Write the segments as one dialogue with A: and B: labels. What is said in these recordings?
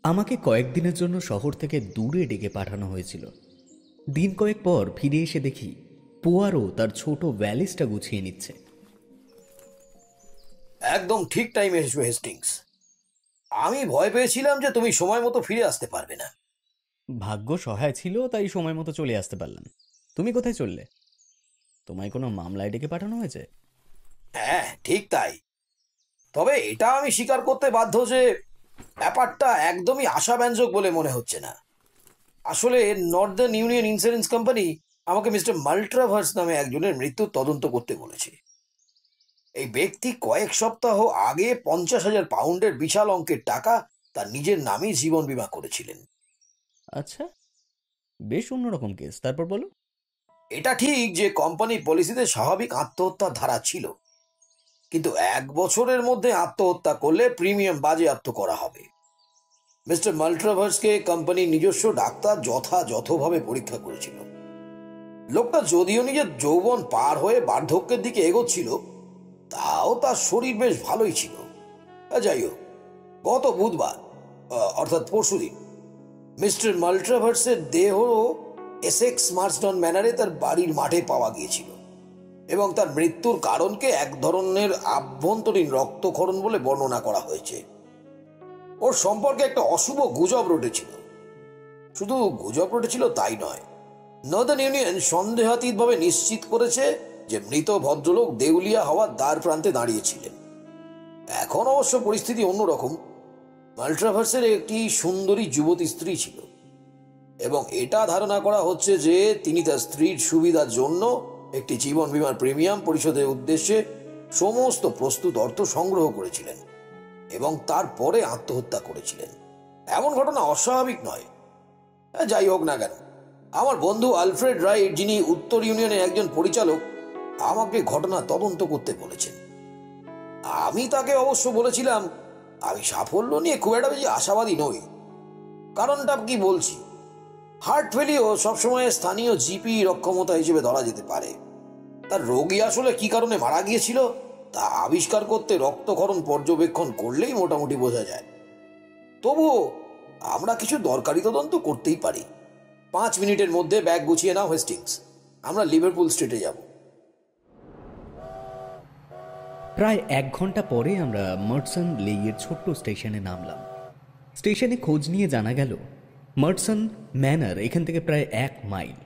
A: আমাকে কয়েকদিনের জন্য শহর থেকে দূরে ডেকে পাঠানো হয়েছিল। দিন কয়েক পর ফিরে এসে দেখি পোয়ারো তার ছোট ভ্যালিসটা গুছিয়ে নিচ্ছে।
B: একদম ঠিক টাইমে এসেছো হেস্টিংস। আমি ভয় পেয়েছিলাম যে তুমি সময় মতো ফিরে আসতে পারবে না।
A: ভাগ্য সহায় ছিল, তাই সময় মতো চলে আসতে পারলাম। তুমি কোথায় চললে? তোমায় কোনো মামলায় ডেকে পাঠানো হয়েছে?
B: হ্যাঁ, ঠিক তাই। তবে এটা আমি স্বীকার করতে বাধ্য যে ব্যাপারটা একদমই আশাব্যঞ্জক বলে মনে হচ্ছে না। আসলে নর্দার্ন ইউনিয়ন ইন্স্যুরেন্স কোম্পানি আমাকে মিস্টার মাল্ট্রাভার্স নামে একজনের মৃত্যুর তদন্ত করতে বলেছে। এই ব্যক্তি কয়েক সপ্তাহ আগে 50,000 পাউন্ডের বিশাল অঙ্কের টাকা তার নিজের নামে জীবন বীমা করেছিলেন।
A: আচ্ছা, বেশ অন্যরকম কেস। তারপর বলো।
B: এটা ঠিক যে কোম্পানি পলিসিতে স্বাভাবিক আত্মহত্যার ধারা ছিল, কিন্তু 1 বছরের মধ্যে আত্মহত্যা করলে প্রিমিয়াম বাজেয়াপ্ত করা হবে। মিস্টার মাল্ট্রাভার্সকে কোম্পানির নিজস্ব ডাক্তার যথাযথভাবে পরীক্ষা করেছিল। লোকটা যদিও নিজের যৌবন পার হয়ে বার্ধক্যের দিকে এগোচ্ছিল, তাও তার শরীর বেশ ভালোই ছিল। যাই হোক, গত বুধবার অর্থাৎ পরশুদিন মিস্টার মাল্ট্রাভার্সের দেহ এসেক্স মার্সডন ম্যানারে তার বাড়ির মাঠে পাওয়া গিয়েছিল এবং তার মৃত্যুর কারণকে এক ধরনের আভ্যন্তরীণ রক্তক্ষরণ বলে বর্ণনা করা হয়েছে। ওর সম্পর্কে একটা অশুভ গুজব রটেছিল। শুধু গুজব রটেছিল তাই নয়, নর্দার্ন ইউনিয়ন সন্দেহাতীতভাবে নিশ্চিত করেছে যে মৃত ভদ্রলোক দেউলিয়া হওয়ার দ্বার প্রান্তে দাঁড়িয়েছিলেন। এখন অবশ্য পরিস্থিতি অন্যরকম। মাল্ট্রাভার্সের একটি সুন্দরী যুবতী স্ত্রী ছিল এবং এটা ধারণা করা হচ্ছে যে তিনি তার স্ত্রীর সুবিধার জন্য একটি জীবন বীমার প্রিমিয়াম পরিশোধের উদ্দেশ্যে সমস্ত প্রস্তুত অর্থ সংগ্রহ করেছিলেন এবং তারপরে আত্মহত্যা করেছিলেন। এমন ঘটনা অস্বাভাবিক নয়। যাই হোক না কেন, আমার বন্ধু আলফ্রেড রাইট, যিনি উত্তর ইউনিয়নের একজন পরিচালক, আমাকে ঘটনা তদন্ত করতে বলেছেন। আমি তাকে অবশ্য বলেছিলাম আমি সাফল্য নিয়ে খুব একটা বেশি আশাবাদী নই। কারণটা কি বলছি, হার্ট ফেলিও সবসময় স্থানীয় জিপি অক্ষমতা হিসেবে ধরা যেতে পারে। তার রোগী আসলে কি কারণে মারা গিয়েছিল তা আবিষ্কার করতে রক্তক্ষরণ পর্যবেক্ষণ করলেই মোটামুটি বোঝা যায়। তবুও আমরা কিছু দরকারি তদন্ত করতেই পারি। 5 মিনিটের মধ্যে ব্যাগ গুছিয়ে নাও হেস্টিংস, আমরা লিভারপুল স্ট্রিটে যাব।
A: প্রায় 1 ঘন্টা পরে আমরা মার্টসন লেইয়ের ছোট্ট স্টেশনে নামলাম। স্টেশনে খোঁজ নিয়ে জানা গেল মার্টসন ম্যানার এখান থেকে প্রায় 1 মাইল।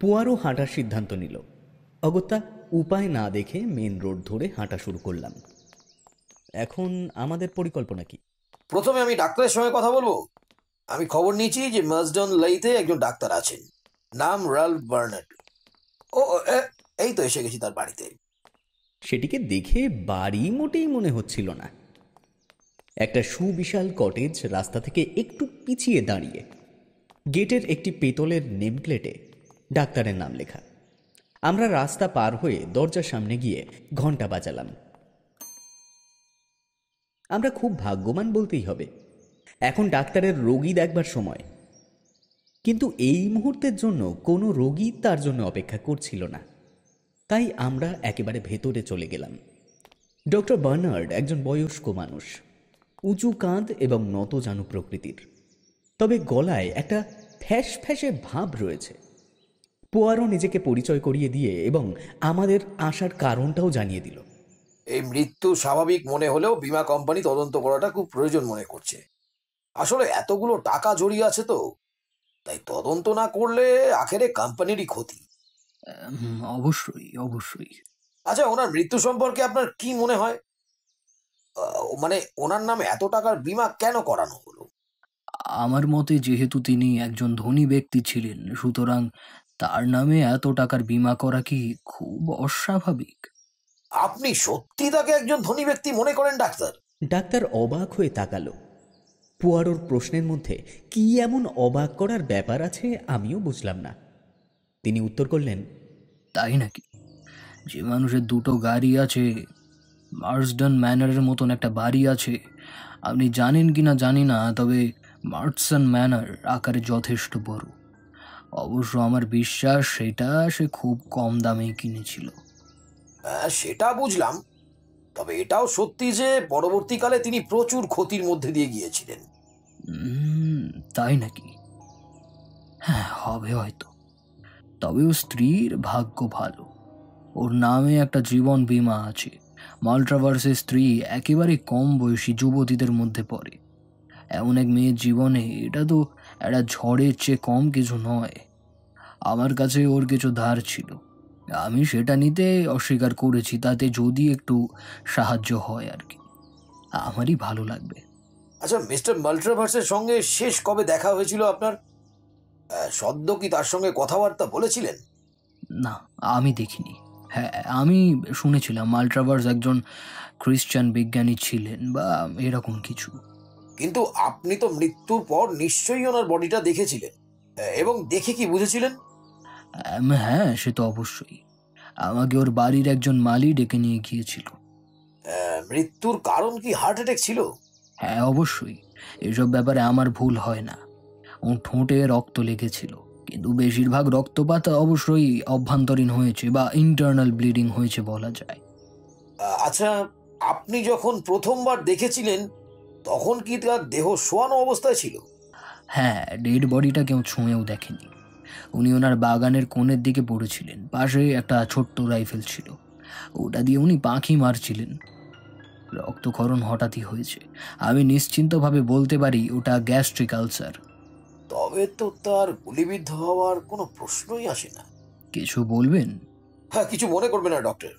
A: পোয়ারো হাঁটার সিদ্ধান্ত নিল। অগত্যা উপায় না দেখে মেন রোড ধরে হাঁটা শুরু করলাম। এখন আমাদের পরিকল্পনা কি?
B: প্রথমে আমি ডাক্তারের সঙ্গে কথা বলবো। আমি খবর নিয়েছি যে মার্সডন লেইতে একজন ডাক্তার আছেন, নাম রাল্ফ বার্নার্ড। ও এই তো এসে গেছি তার বাড়িতে।
A: সেটিকে দেখে বাড়ি মোটেই মনে হচ্ছিল না। একটা সুবিশাল কটেজ রাস্তা থেকে একটু পিছিয়ে দাঁড়িয়ে। গেটের একটি পেতলের নেম প্লেটে ডাক্তারের নাম লেখা। আমরা রাস্তা পার হয়ে দরজার সামনে গিয়ে ঘন্টা বাজালাম। আমরা খুব ভাগ্যবান বলতেই হবে, এখন ডাক্তারের রোগী দেখবার সময়। কিন্তু এই মুহূর্তের জন্য কোনো রোগী তার জন্য অপেক্ষা করছিল না। তাই আমরা একেবারে ভেতরে চলে গেলাম। ডক্টর বার্নার্ড একজন বয়স্ক মানুষ, উঁচু কাঁধ এবং নতজানু প্রকৃতির। তবে গলায় একটা ফ্যাস ফ্যাসে ভাব রয়েছে। পোয়ারো নিজেকে পরিচয় করিয়ে দিয়ে এবং আমাদের আসার কারণটাও জানিয়ে দিল।
B: এই মৃত্যু স্বাভাবিক মনে হলেও বীমা কোম্পানি তদন্ত করাটা খুব প্রয়োজন মনে করছে। আসলে এতগুলো টাকা জড়িয়ে আছে তো, তাই তদন্ত না করলে আখেরে কোম্পানিরই ক্ষতি।
C: অবশ্যই অবশ্যই।
B: আচ্ছা, ওনার মৃত্যু সম্পর্কে আপনার কি মনে হয়? মানে ওনার নামে এত টাকার বীমা কেন করানো হলো?
C: আমার মতে যেহেতু তিনি একজন ধনী ব্যক্তি ছিলেন, সুতরাং তার নামে এত টাকার বীমা করা কি খুব অস্বাভাবিক?
B: আপনি সত্যি তাকে একজন ধনী ব্যক্তি মনে করেন ডাক্তার?
A: ডাক্তার অবাক হয়ে তাকালো। পোয়ারোর প্রশ্নের মধ্যে কি এমন অবাক করার ব্যাপার আছে আমিও বুঝলাম না। তিনি উত্তর করলেন,
C: তাই নাকি? যে মানুষের 2টো গাড়ি আছে, মার্সডন ম্যানারের মতন একটা বাড়ি আছে, আপনি জানেন কি না জানি না, তবে মার্টসন ম্যানার আকারে যথেষ্ট বড়। অবশ্য আমার বিশ্বাস সেটা সে খুব কম দামেই কিনেছিল।
B: হ্যাঁ, সেটা বুঝলাম। তবে এটাও সত্যি যে পরবর্তীকালে তিনি প্রচুর ক্ষতির মধ্যে দিয়ে গিয়েছিলেন।
C: উম, তাই নাকি? হ্যাঁ, হবে হয়তো। তবে ওর স্ত্রীর ভাগ্য ভালো, ওর নামে একটা জীবন বীমা আছে। মাল্ট্রাভার্সের স্ত্রী একেবারে কম বয়সী যুবতীদের মধ্যে পড়ে। এমন এক মেয়ের জীবনে এটা তো একটা ঝড়ের চেয়ে কম কিছু নয়। আমার কাছে ওর কিছু ধার ছিল, আমি সেটা নিতে অস্বীকার করেছি, তাতে যদি একটু সাহায্য হয় আর কি, আমারই ভালো লাগবে।
B: আচ্ছা, মিস্টার মাল্ট্রাভার্সের সঙ্গে শেষ কবে দেখা হয়েছিল আপনার? সদ্য কি তার সঙ্গে কথাবার্তা বলেছিলেন?
C: না, আমি দেখিনি। হ্যাঁ, আমি শুনেছিলাম মাল্ট্রাভার্স একজন খ্রিস্টান বিজ্ঞানী ছিলেন বা এরকম কিছু।
B: কিন্তু আপনি তো মৃত্যুর পর নিশ্চয়ই ওনার বডিটা দেখেছিলেন, এবং দেখে কি বুঝেছিলেন?
C: হ্যাঁ, সে তো অবশ্যই। আমাকে ওর বাড়ির একজন মালি ডেকে নিয়ে গিয়েছিল।
B: মৃত্যুর কারণ কি হার্ট অ্যাটাক ছিল?
C: হ্যাঁ, অবশ্যই। এসব ব্যাপারে আমার ভুল হয় না। ওর ঠোঁটে রক্ত লেগেছিল, কিন্তু বেশিরভাগ রক্তপাত অবশ্যই অভ্যন্তরীণ হয়েছে বা ইন্টারনাল ব্লিডিং হয়েছে বলা যায়।
B: আচ্ছা, আপনি যখন প্রথমবার দেখেছিলেন তখন কি তার দেহ শোয়ানো অবস্থায় ছিল?
C: হ্যাঁ, ডেড বডিটা কেউ ছুঁয়েও দেখেনি। উনি ওনার বাগানের কোণের দিকে পড়েছিলেন, পাশে একটা ছোট্ট রাইফেল ছিল, ওটা দিয়ে উনি পাখি মারছিলেন। রক্তক্ষরণ হঠাৎই হয়েছে, আমি নিশ্চিন্তভাবে বলতে পারি ওটা গ্যাস্ট্রিক আলসার।
B: তবে তো তার গুলিবিদ্ধ হওয়ার কোনো প্রশ্নই আসে না।
C: কিছু বলবেন?
B: হ্যাঁ, কিছু মনে করবে না ডক্টর,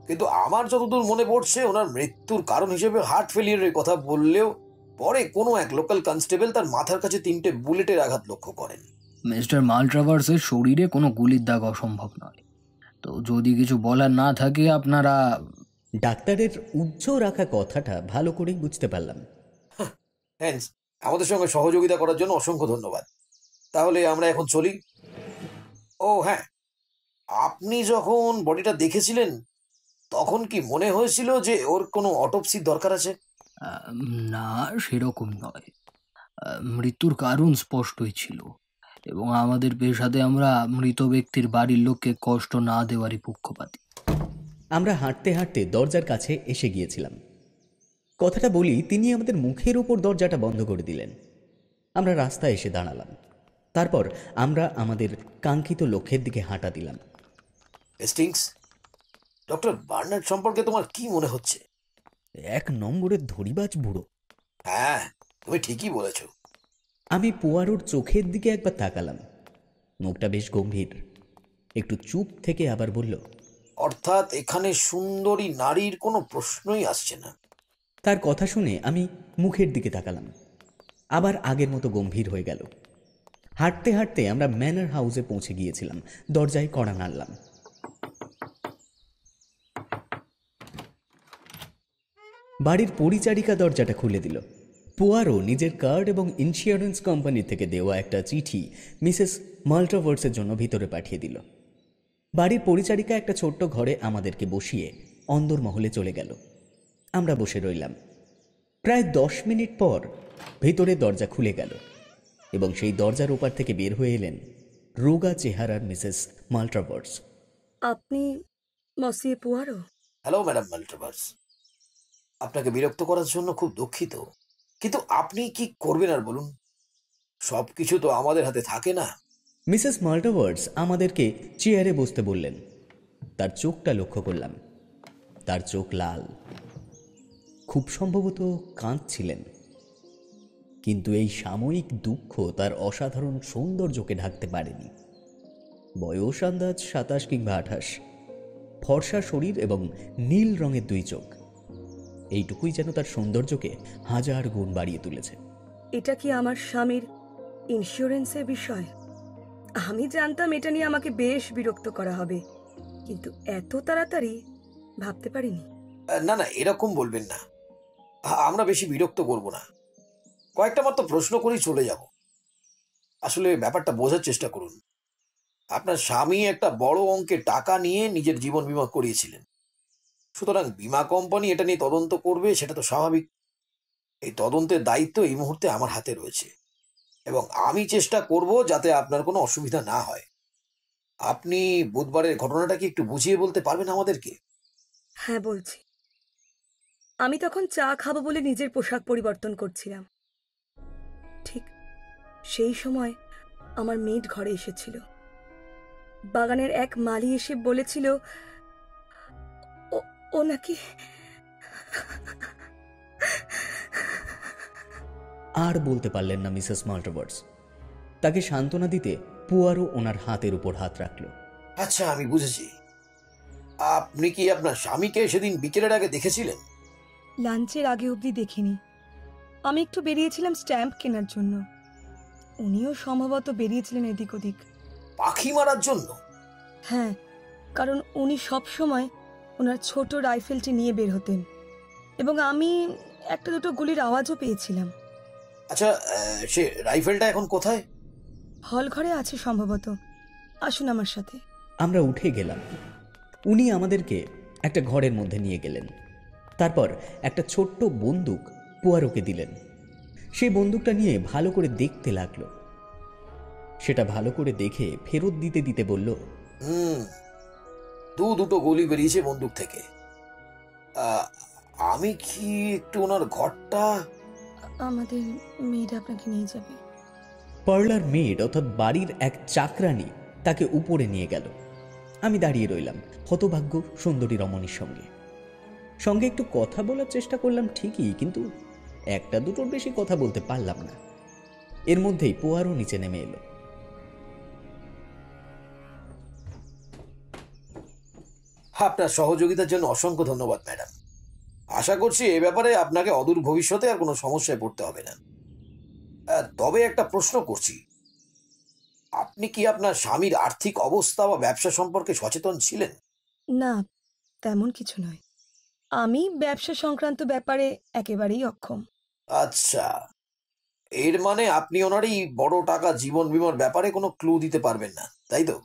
B: কিন্তু আমার যতদূর মনে পড়ছে ওনার মৃত্যুর কারণ হিসেবে হার্ট ফেলিয়ারের কথা বললেও পরে কোনো এক লোকাল কনস্টেবল তার মাথার কাছে 3টে বুলেটের আঘাত লক্ষ্য করেন।
C: মিস্টার মাল্ট্রাভার্সের শরীরে কোনো গুলির দাগ অসম্ভব নয়। তো যদি কিছু বলার না থাকে আপনারা।
A: ডাক্তারের উচ্চ রাখা কথাটা ভালো করেই বুঝতে পারলাম।
B: হ্যান্স, আমাদের সঙ্গে সহযোগিতা করার জন্য অসংখ্য ধন্যবাদ। তাহলে আমরা এখন চলি। ও হ্যাঁ, আপনি যখন বডিটা দেখেছিলেন তখন কি মনে হয়েছিল যে ওর কোনো অটোপসির দরকার আছে?
C: না, সেরকম নয়। মৃত্যুর কারণ স্পষ্টই ছিল, এবং আমাদের পেশাতে আমরা মৃত ব্যক্তির বাড়ির লোককে কষ্ট না দেওয়ারই পক্ষপাতী।
A: আমরা হাঁটতে হাঁটতে দরজার কাছে এসে গিয়েছিলাম। কথাটা বলি তিনি আমাদের মুখের উপর দরজাটা বন্ধ করে দিলেন। আমরা রাস্তায় এসে দাঁড়ালাম। তারপর আমরা আমাদের কাঙ্ক্ষিত লক্ষ্যের দিকে হাঁটা দিলাম।
B: হেস্টিংস, ডক্টর বার্নার্ড সম্পর্কে তোমার কি মনে হচ্ছে?
A: 1 নম্বরের ধরিবাজ বুড়ো।
B: হ্যাঁ, তুমি ঠিকই বলেছ।
A: আমি পোয়ারোর চোখের দিকে একবার তাকালাম। মুখটা বেশ গম্ভীর। একটু চুপ থেকে আবার বলল,
B: অর্থাৎ এখানে সুন্দরী নারীর কোনো প্রশ্নই আসছে না।
A: তার কথা শুনে আমি মুখের দিকে তাকালাম। আবার আগের মতো গম্ভীর হয়ে গেল। হাঁটতে হাঁটতে আমরা ম্যানার হাউসে পৌঁছে গিয়েছিলাম। দরজায় কড়া নাড়লাম। বাড়ির পরিচারিকা দরজাটা খুলে দিল। পোয়ারো নিজের কার্ড এবং ইন্স্যুরেন্স কোম্পানি থেকে দেওয়া একটা চিঠি মিসেস মাল্ট্রাভার্সের জন্য ভিতরে পাঠিয়ে দিল। বাড়ির পরিচারিকা একটা ছোট্ট ঘরে আমাদেরকে বসিয়ে অন্দরমহলে চলে গেল। আমরা বসে রইলাম। প্রায় 10 মিনিট পর ভেতরে দরজা খুলে গেল এবং সেই দরজার ওপার থেকে বের হয়ে এলেন রোগা চেহারার মিসেস মাল্ট্রাভার্স।
D: আপনি মসিয়ে পুয়ারো?
B: হ্যালো ম্যাডাম মাল্ট্রাভার্স, আপনাকে বিরক্ত করার জন্য খুব দুঃখিত, কিন্তু আপনি কি করবেন আর বলুন? সবকিছু তো আমাদের হাতে থাকে না।
A: মিসেস মাল্ট্রাভার্স আমাদেরকে চেয়ারে বসতে বললেন। তার চোখটা লক্ষ্য করলাম। তার চোখ লাল, খুব সম্ভবত কাঁদছিলেন। কিন্তু এই সাময়িক দুঃখ তার অসাধারণ সৌন্দর্যকে ঢাকতে পারেনি। বয়স আন্দাজ 27 কিংবা 28, ফর্সা শরীর এবং নীল রঙের 2 চোখ, এইটুকুই যেন তার সৌন্দর্যকে 1000 গুণ বাড়িয়ে তুলেছে।
D: এটা কি আমার স্বামীর ইন্স্যুরেন্সের বিষয়? আমি জানতাম এটা নিয়ে আমাকে বেশ বিরক্ত করা হবে, কিন্তু এত তাড়াতাড়ি ভাবতে পারিনি।
B: না না, এরকম বলবেন না। আমরা বেশি বিরক্ত করব না, কয়েকটা মাত্র প্রশ্ন করেই চলে যাব। আসলে ব্যাপারটা বোঝার চেষ্টা করুন। আপনার স্বামী একটা বড় অঙ্কের টাকা নিয়ে নিজের জীবন বীমা করিয়েছিলেন, সুতরাং বীমা কোম্পানি এটা নিয়ে তদন্ত করবে, সেটা তো স্বাভাবিক। এই তদন্তের দায়িত্ব এই মুহূর্তে আমার হাতে রয়েছে এবং আমি চেষ্টা করব যাতে আপনার কোনো অসুবিধা না হয়। আপনি বুধবারের ঘটনাটা কি একটু বুঝিয়ে বলতে পারবেন আমাদেরকে?
D: হ্যাঁ, বলছি। আমি তখন চা খাবো বলে নিজের পোশাক পরিবর্তন করছিলাম। ঠিক সেই সময় আমার মেড ঘরে এসেছিল। বাগানের এক মালি এসে বলেছিল ও নাকি
A: আর বলতে পারলেন না মিসেস মাল্টিভার্স। তাকে সান্ত্বনা দিতে পুয়ারো ওনার হাতের উপর হাত রাখল।
B: আচ্ছা, আমি বুঝেছি। আপনি কি আপনার স্বামীকে সেদিন বিকেলের আগে দেখেছিলেন?
D: লাঞ্চের আগে অবধি দেখিনি। আমি একটু বেরিয়েছিলাম স্ট্যাম্প কেনার জন্য। উনিও সম্ভবত বেরিয়েছিলেন এদিক ওদিক।
B: পাখি মারার জন্য?
D: হ্যাঁ, কারণ উনি সব সময় ওনার ছোট রাইফেলটি নিয়ে বের হতেন এবং আমি একটা দুটো গুলির আওয়াজও পেয়েছিলাম।
B: আচ্ছা, সে রাইফেলটা এখন কোথায়?
D: হল ঘরে আছে সম্ভবত। আসুন আমার সাথে।
A: আমরা উঠে গেলাম। উনি আমাদেরকে একটা ঘরের মধ্যে নিয়ে গেলেন। তারপর একটা ছোট্ট বন্দুক পুয়ারোকে দিলেন। সেই বন্দুকটা নিয়ে ভালো করে দেখতে লাগলো। সেটা ভালো করে দেখে ফেরত দিতে দিতে বলল,
B: দুটো গুলি বেরিয়েছে বন্দুক থেকে। আমি কি একটু ওনার ঘরটা?
D: আমাদের মেয়েটা আপনাকে নিয়ে যাবে।
A: পার্লার মেড অর্থাৎ বাড়ির এক চাকরানি তাকে উপরে নিয়ে গেল। আমি দাঁড়িয়ে রইলাম হতভাগ্য সুন্দরী রমণীর সঙ্গে। সঙ্গে একটু কথা বলার চেষ্টা করলাম ঠিকই, কিন্তু একটা দুটোর বেশি কথা বলতে পারলাম না। এর মধ্যেই পোয়ারো নিচে নেমে এলো।
B: আপনার সহযোগিতার জন্য অসংখ্য ধন্যবাদ ম্যাডাম। আশা করছি এ ব্যাপারে আপনাকে অদূর ভবিষ্যতে আর কোনো সমস্যায় পড়তে হবে না। তবে একটা প্রশ্ন করছি, আপনি কি আপনার স্বামীর আর্থিক অবস্থা বা ব্যবসা সম্পর্কে সচেতন ছিলেন?
D: না, তেমন কিছু নয়। আমি ব্যবসা সংক্রান্ত ব্যাপারে একেবারেই অক্ষম।
B: আচ্ছা, এর মানে আপনি ওনার এই বড় টাকা জীবন বীমার ব্যাপারে কোনো ক্লু দিতে পারবেন না, তাই তো?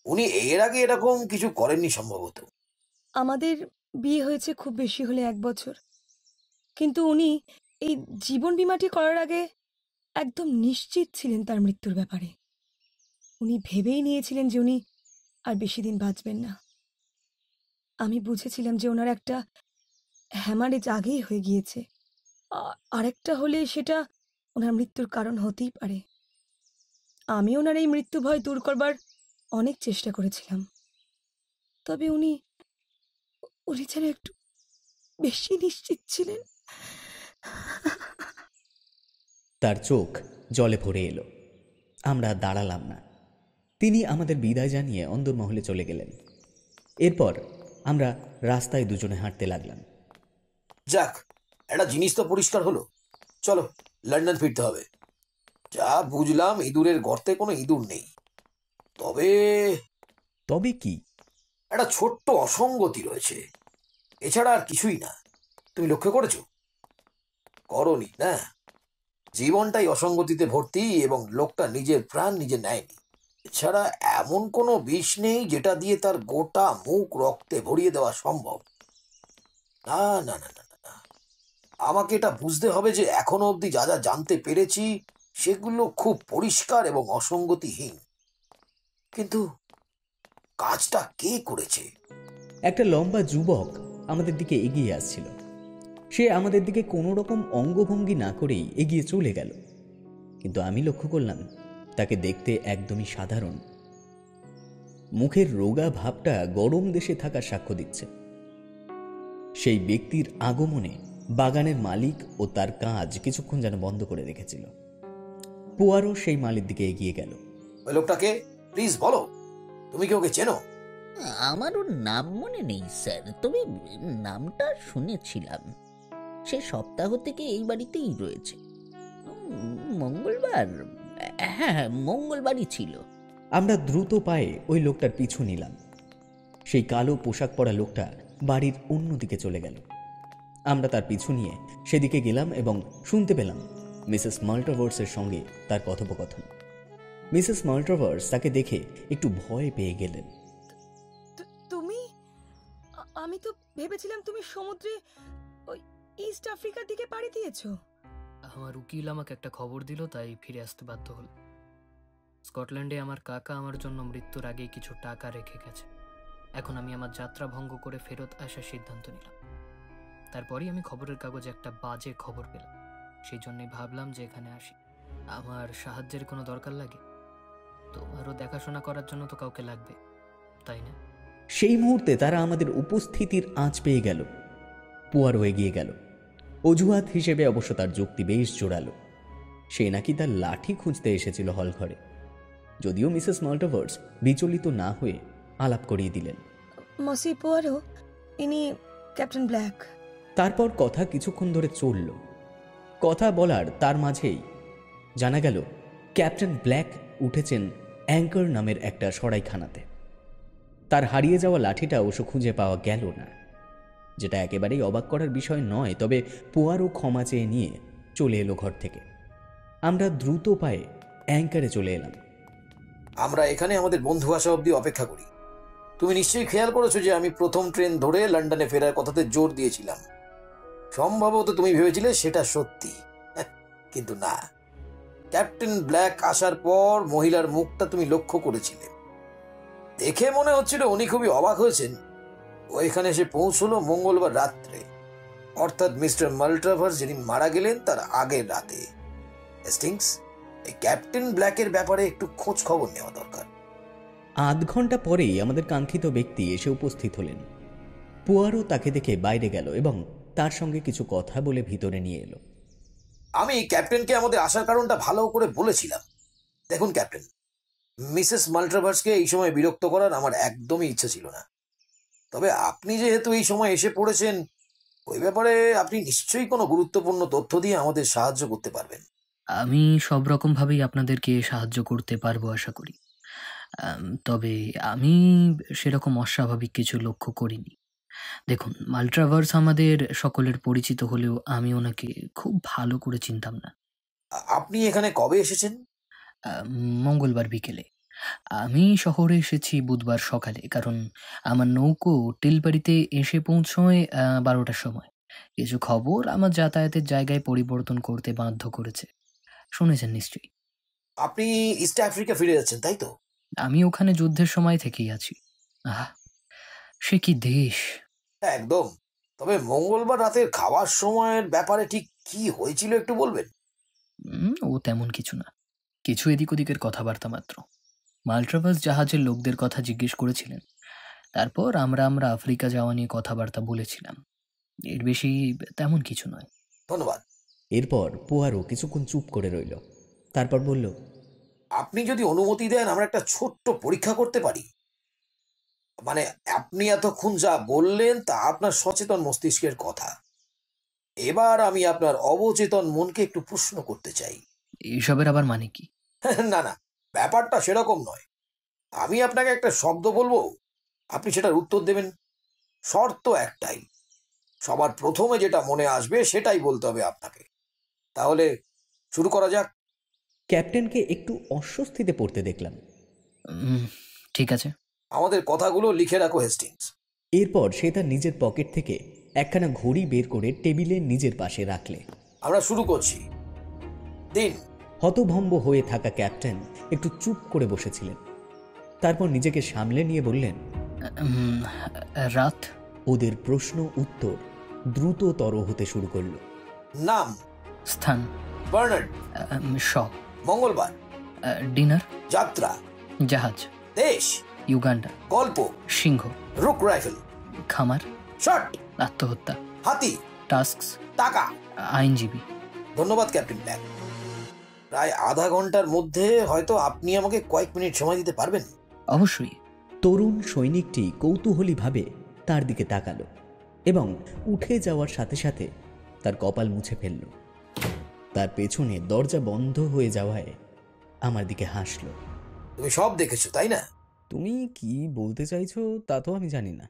B: উনি এর আগে এরকম কিছু করেননি সম্ভবত।
D: আমাদের বিয়ে হয়েছে খুব বেশি হলে 1 বছর, কিন্তু উনি এই জীবন বীমাটি করার আগে একদম নিশ্চিত ছিলেন তার মৃত্যুর ব্যাপারে। উনি ভেবেই নিয়েছিলেন যে উনি আর বেশি দিন বাঁচবেন না। আমি বুঝেছিলাম যে ওনার একটা হ্যামারেজ আগেই হয়ে গিয়েছে। আরেকটা হলে সেটা ওনার মৃত্যুর কারণ হতেই পারে। আমি ওনার এই মৃত্যু ভয় দূর করবার অনেক চেষ্টা করেছিলাম, তবে উনি যেন একটু বেশি নিশ্চিত ছিলেন।
A: তার চোখ জলে ভরে এলো। আমরা দাঁড়ালাম না। তিনি আমাদের বিদায় জানিয়ে অন্দরমহলে চলে গেলেন। এরপর আমরা রাস্তায় দুজনে হাঁটতে লাগলাম।
B: যাক, একটা জিনিস তো পরিষ্কার হলো। চলো, লন্ডন ফিরতে হবে। যা বুঝলাম, ইঁদুরের গর্তে কোনো ইঁদুর নেই। তবে
A: তবে কি?
B: একটা ছোট্ট অসঙ্গতি রয়েছে, এছাড়া আর কিছুই না। তুমি লক্ষ্য করেছো? করনি না? জীবনটাই অসঙ্গতিতে ভর্তি এবং লোকটা নিজের প্রাণ নিজে নেয়নি। এছাড়া এমন কোনো বিষ নেই যেটা দিয়ে তার গোটা মুখ রক্তে ভরিয়ে দেওয়া সম্ভব। না না না না না না। আমাকে এটা বুঝতে হবে যে এখনো অবধি যা যা জানতে পেরেছি সেগুলো খুব পরিষ্কার এবং অসঙ্গতিহীন। কিন্তু কাজটা কে করেছে?
A: একটা লম্বা যুবক আমাদের দিকে এগিয়ে আসছিল। সে আমাদের দিকে কোনো রকম অঙ্গভঙ্গি না করেই এগিয়ে চলে গেল। কিন্তু আমি লক্ষ্য করলাম তাকে দেখতে একদমই সাধারণ। মুখের রোগা ভাবটা গরম দেশে থাকার সাক্ষ্য দিচ্ছে। সেই ব্যক্তির আগমনে বাগানের মালিক ও তার কাজ কিছুক্ষণ যেন বন্ধ করে রেখেছিল। পুয়ারো সেই মালির দিকে এগিয়ে গেল।
B: ওই লোকটাকে প্লিজ বলো, তুমি কি ওকে চেনো?
E: আমার ওর নাম মনে নেই স্যার, তবে নামটা শুনেছিলাম। সে সপ্তাহ থেকে এই বাড়িতেই রয়েছে। মঙ্গলবার, হ্যাঁ মঙ্গলবারই ছিল।
A: আমরা দ্রুত পায়ে ওই লোকটার পিছু নিলাম। সেই কালো পোশাক পরা লোকটা বাড়ির অন্যদিকে চলে গেল। আমরা তার পিছু নিয়ে সেদিকে গেলাম এবং শুনতে পেলাম মিসেস মাল্টিভার্সের সঙ্গে তার কথোপকথন। মিসেস মাল্টিভার্স তাকে দেখে একটু ভয় পেয়ে গেলেন।
D: তুমি? আমি তো ভেবেছিলাম তুমি সমুদ্রে ওই ইস্ট আফ্রিকার দিকে পাড়ি দিয়েছো।
C: আমার উকিল আমাকে একটা খবর দিল, তাই ফিরে আসতে বাধ্য হল। স্কটল্যান্ডে আমার কাকা আমার জন্য মৃত্যুর আগেই কিছু টাকা রেখে গেছে। এখন আমি আমার যাত্রা ভঙ্গ করে ফেরত আসার সিদ্ধান্ত নিলাম। তারপরই আমি খবরের কাগজে একটা বাজে খবর পেলাম। সেই জন্যই ভাবলাম যে এখানে আসি। আমার সাহায্যের কোনো দরকার লাগে? তোমারও দেখাশোনা করার জন্য তো কাউকে লাগবে, তাই না?
A: সেই মুহূর্তে তারা আমাদের উপস্থিতির আঁচ পেয়ে গেল। পুয়ারো এগিয়ে গেল। অজুহাত হিসেবে অবশ্য তার যুক্তি বেশ জোরালো। সে নাকি তার লাঠি খুঁজতে এসেছিল হলঘরে। যদিও মিসেস মাল্টিভার্স বিচলিত না হয়ে আলাপ করিয়ে দিলেন।
D: মসি পোয়ারো, ইনি ক্যাপ্টেন ব্ল্যাক।
A: তারপর কথা কিছুক্ষণ ধরে চলল। কথা বলার তার মাঝেই জানা গেল ক্যাপ্টেন ব্ল্যাক উঠেছেন অ্যাঙ্কার নামের একটা সরাইখানাতে। তার হারিয়ে যাওয়া লাঠিটা অবশ্য খুঁজে পাওয়া গেল না, যেটা একেবারেই অবাক করার বিষয় নয়। তবে পোয়ারো ক্ষমা চেয়ে নিয়ে চলে এলো ঘর থেকে। আমরা দ্রুত পায়ে অ্যাঙ্কারে চলে এলাম।
B: আমরা এখানে আমাদের বন্ধু আসা অবধি অপেক্ষা করি। তুমি নিশ্চয়ই খেয়াল করেছো যে আমি প্রথম ট্রেন ধরে লন্ডনে ফেরার কথাতে জোর দিয়েছিলাম। সম্ভবত তুমি ভেবেছিলে সেটা সত্যি, কিন্তু না। ক্যাপ্টেন ব্ল্যাক আসার পর মহিলার মুখটা তুমি লক্ষ্য করেছিলে। দেখে মনে হচ্ছিল উনি খুবই অবাক হয়েছেন। ও এখানে এসে পৌঁছলো মঙ্গলবার রাত্রে, অর্থাৎ মিস্টার মাল্টিভার্স যেদিন মারা গেলেন তার আগের রাতে। হেস্টিংস, এই ক্যাপ্টেন ব্ল্যাকের ব্যাপারে একটু খোঁজ খবর নেওয়া দরকার।
A: আধ ঘন্টা পরেই আমাদের কাঙ্ক্ষিত ব্যক্তি এসে উপস্থিত হলেন। পুয়ারো তাকে দেখে বাইরে গেল এবং তার সঙ্গে কিছু কথা বলে ভিতরে নিয়ে এলো।
B: আমি ক্যাপ্টেনকে আমাদের আসার কারণটা ভালো করে বলেছিলাম। দেখুন ক্যাপ্টেন, মিসেস মাল্টিভার্সকে এই সময় বিরক্ত করার আমার একদমই ইচ্ছা ছিল না। তবে আপনি যেহেতু এই সময় এসে পড়েছেন, ওই ব্যাপারে আপনি নিশ্চয়ই কোনো গুরুত্বপূর্ণ তথ্য দিয়ে আমাদের সাহায্য করতে পারবেন।
C: আমি সব রকমভাবেই আপনাদেরকে সাহায্য করতে পারবো আশা করি। তবে আমি সেরকম অস্বাভাবিক কিছু লক্ষ্য করিনি। দেখুন, মাল্টিভার্স আমাদের সকলের পরিচিত হলেও আমি ওনাকে খুব ভালো করে চিনতাম না।
B: আপনি এখানে কবে এসেছেন?
C: মঙ্গলবার বিকেলে। আমি শহরে এসেছি বুধবার সকালে, কারণ আমার নৌকো টিলবাড়িতে এসে পৌঁছয় 12টার সময়। কিছু খবর আমার যাতায়াতের জায়গায় পরিবর্তন করতে বাধ্য করেছে, শুনেছেন নিশ্চয়ই।
B: আপনি ইস্ট আফ্রিকা ফিরে যাচ্ছেন, তাই তো?
C: আমি ওখানে যুদ্ধের সময় থেকেই আছি। আহ, সে কি দেশ!
B: হ্যাঁ, একদম। তবে মঙ্গলবার রাতের খাওয়ার সময়ের ব্যাপারে ঠিক কি হয়েছিল একটু বলবেন?
C: ও তেমন কিছু না, কিছু এদিক ওদিকের কথাবার্তা মাত্র। মাল্টিভার্স জাহাজের লোকদের কথা জিজ্ঞেস করেছিলেন, তারপর আমরা আফ্রিকা যাওয়া নিয়ে কথাবার্তা বলেছিলাম। এর বেশি তেমন কিছু নয়।
B: ধন্যবাদ।
A: এরপর পুয়ারো কিছুক্ষণ চুপ করে রইল। তারপর বলল,
B: আপনি যদি অনুমতি দেন আমরা একটা ছোট্ট পরীক্ষা করতে পারি। মানে, আপনি এতক্ষণ যা বললেন তা আপনার সচেতন মস্তিষ্কের কথা। এবার আমি আপনার অবচেতন মনকে একটু প্রশ্ন করতে চাই।
C: এইসবের আবার মানে কি?
B: না না, ব্যাপারটা সেরকম নয়। আমি আপনাকে একটা শব্দ বলবো, আপনি সেটার উত্তর দেবেন। শর্ত একটাই, সবার প্রথমে যেটা মনে আসবে সেটাই বলতে হবে আপনাকে। তাহলে শুরু করা যাক।
A: ক্যাপ্টেনকে একটু অস্বস্তিতে পড়তে দেখলাম।
C: ঠিক আছে।
B: আমাদের কথাগুলো লিখে রাখো হেস্টিংস।
A: এরপর সে তার নিজের পকেট থেকে একখানা ঘড়ি বের করে টেবিলে নিজের পাশে রাখলে।
B: আমরা শুরু করছি। দিন।
A: হতভম্ব হয়ে থাকা ক্যাপ্টেন একটু চুপ করে বসেছিলেন। তারপর নিজেকে সামলে নিয়ে বললেন,
C: রাত।
A: ওদের প্রশ্ন উত্তর দ্রুততর হতে শুরু করল।
B: নাম।
C: স্থান।
B: বার্নার্ড।
C: শ।
B: মঙ্গলবার।
C: ডিনার।
B: যাত্রা।
C: জাহাজ।
B: দেশ।
C: ইউগান্ডা।
B: গল্প।
C: সিংহ।
B: রুক রাইফেল।
C: খামার।
B: শট।
C: আত্মহত্যা।
B: হাতি।
C: টাস্কস।
B: টাকা।
C: আইনজীবী।
B: ধন্যবাদ ক্যাপ্টেন ব্ল্যাক। প্রায় আধা ঘন্টার মধ্যে হয়তো আপনি আমাকে কয়েক মিনিট সময় দিতে পারবেন?
C: অবশ্যই।
A: তরুণ সৈনিকটি কৌতূহলীভাবে তার দিকে তাকালো এবং উঠে যাওয়ার সাথে সাথে তার কপাল মুছে ফেলল। তার পেছনে দরজা বন্ধ হয়ে যাওয়ায় আমার দিকে হাসল।
B: তুমি সব দেখেছো, তাই না?
A: তুমি কি বলতে চাইছো তা তো আমি জানি না।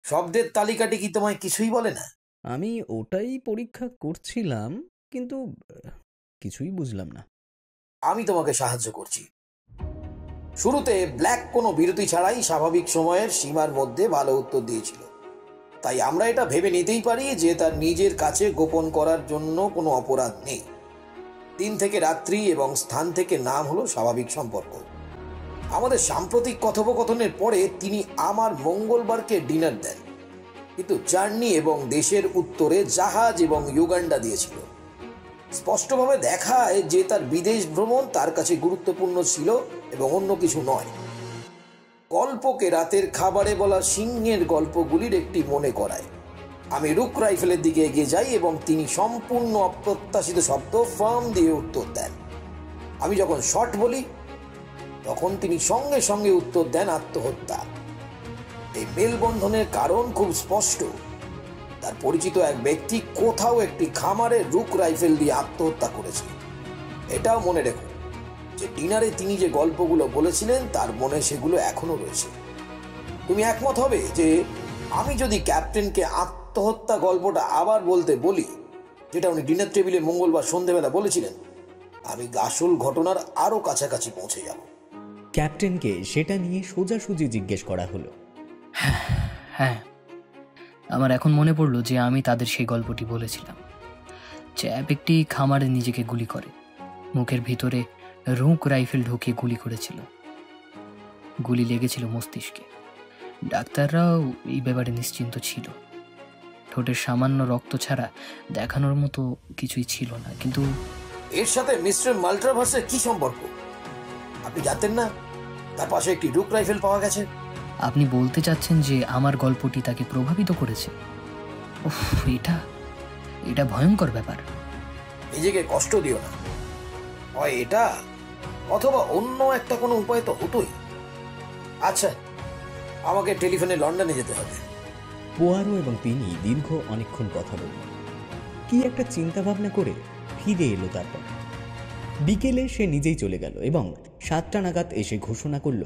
B: শব্দের তালিকাটি কি তোমায় কিছুই বলে না?
A: আমি ওটাই পরীক্ষা করছিলাম, কিন্তু কিছুই বুঝলাম না।
B: আমি তোমাকে সাহায্য করছি। শুরুতে ব্ল্যাক কোনো বিরতি ছাড়াই স্বাভাবিক সময়ের সীমার মধ্যে ভালো উত্তর দিয়েছিল, তাই আমরা এটা ভেবে নিতেই পারি যে তার নিজের কাছে গোপন করার জন্য কোনো অপরাধ নেই। দিন থেকে রাত্রি এবং স্থান থেকে নাম হলো স্বাভাবিক সম্পর্ক। আমাদের সাম্প্রতিক কথোপকথনের পরে তিনি আমার মঙ্গলবারকে ডিনার দেন, কিন্তু জার্নি এবং দেশের উত্তরে জাহাজ এবং ইউগান্ডা দিয়েছিল। স্পষ্টভাবে দেখায় যে তার বিদেশ ভ্রমণ তার কাছে গুরুত্বপূর্ণ ছিল এবং অন্য কিছু নয়। গল্পকে রাতের খাবারে বলা সিংহের গল্পগুলির একটি মনে করায়। আমি রুক রাইফেলের দিকে এগিয়ে যাই এবং তিনি সম্পূর্ণ অপ্রত্যাশিত শব্দ ফার্ম দিয়ে উত্তর দেন। আমি যখন শট বলি তখন তিনি সঙ্গে সঙ্গে উত্তর দেন আত্মহত্যা। এই মেলবন্ধনের কারণ খুব স্পষ্ট। তার পরিচিত এক ব্যক্তি কোথাও একটি খামারে রুক রাইফেল দিয়ে আত্মহত্যা করেছে। এটাও মনে রেখো যে ডিনারে তিনি যে গল্পগুলো বলেছিলেন তার মনে সেগুলো এখনো রয়েছে। তুমি একমত হবে যে আমি যদি ক্যাপ্টেনকে আত্মহত্যা গল্পটা আবার বলতে বলি, যেটা উনি ডিনার টেবিলে মঙ্গলবার সন্ধেবেলা বলেছিলেন, আমি আসল ঘটনার আরো কাছাকাছি পৌঁছে যাব।
A: ক্যাপ্টেনকে সেটা নিয়ে সোজাসুজি জিজ্ঞেস করা হলো।
C: হ্যাঁ, আমার এখন মনে পড়লো যে আমি তাদের সেই গল্পটি বলেছিলাম। চ্যাপ একটি খামারে নিজেকে গুলি করে, মুখের ভিতরে রুক রাইফেল ঢুকিয়ে গুলি করেছিল। গুলি লেগেছিল মস্তিষ্কে। ডাক্তাররাও এই ব্যাপারে নিশ্চিন্ত ছিল। ঠোঁটের সামান্য রক্ত ছাড়া দেখানোর মতো কিছুই ছিল না। কিন্তু
B: এর সাথে মিস্টার মাল্ট্রাভার্সের কি সম্পর্ক আপনি জানতেন না? তার পাশে একটি রুক রাইফেল পাওয়া গেছে।
C: আপনি বলতে চাচ্ছেন যে আমার গল্পটি তাকে প্রভাবিত করেছে? উফ, এটা ভয়ঙ্কর ব্যাপার।
B: নিজেকে কষ্ট দিও না। হয় এটা অথবা অন্য একটা কোনো উপায় তো হতোই। আচ্ছা, আমাকে টেলিফোনে লন্ডনে যেতে হবে।
A: পোয়ারো এবং তিনি দীর্ঘ অনেকক্ষণ কথা বললেন। কি একটা চিন্তা ভাবনা করে ফিরে এলো। তারপর বিকেলে সে নিজেই চলে গেল এবং 7টা নাগাদ এসে ঘোষণা করল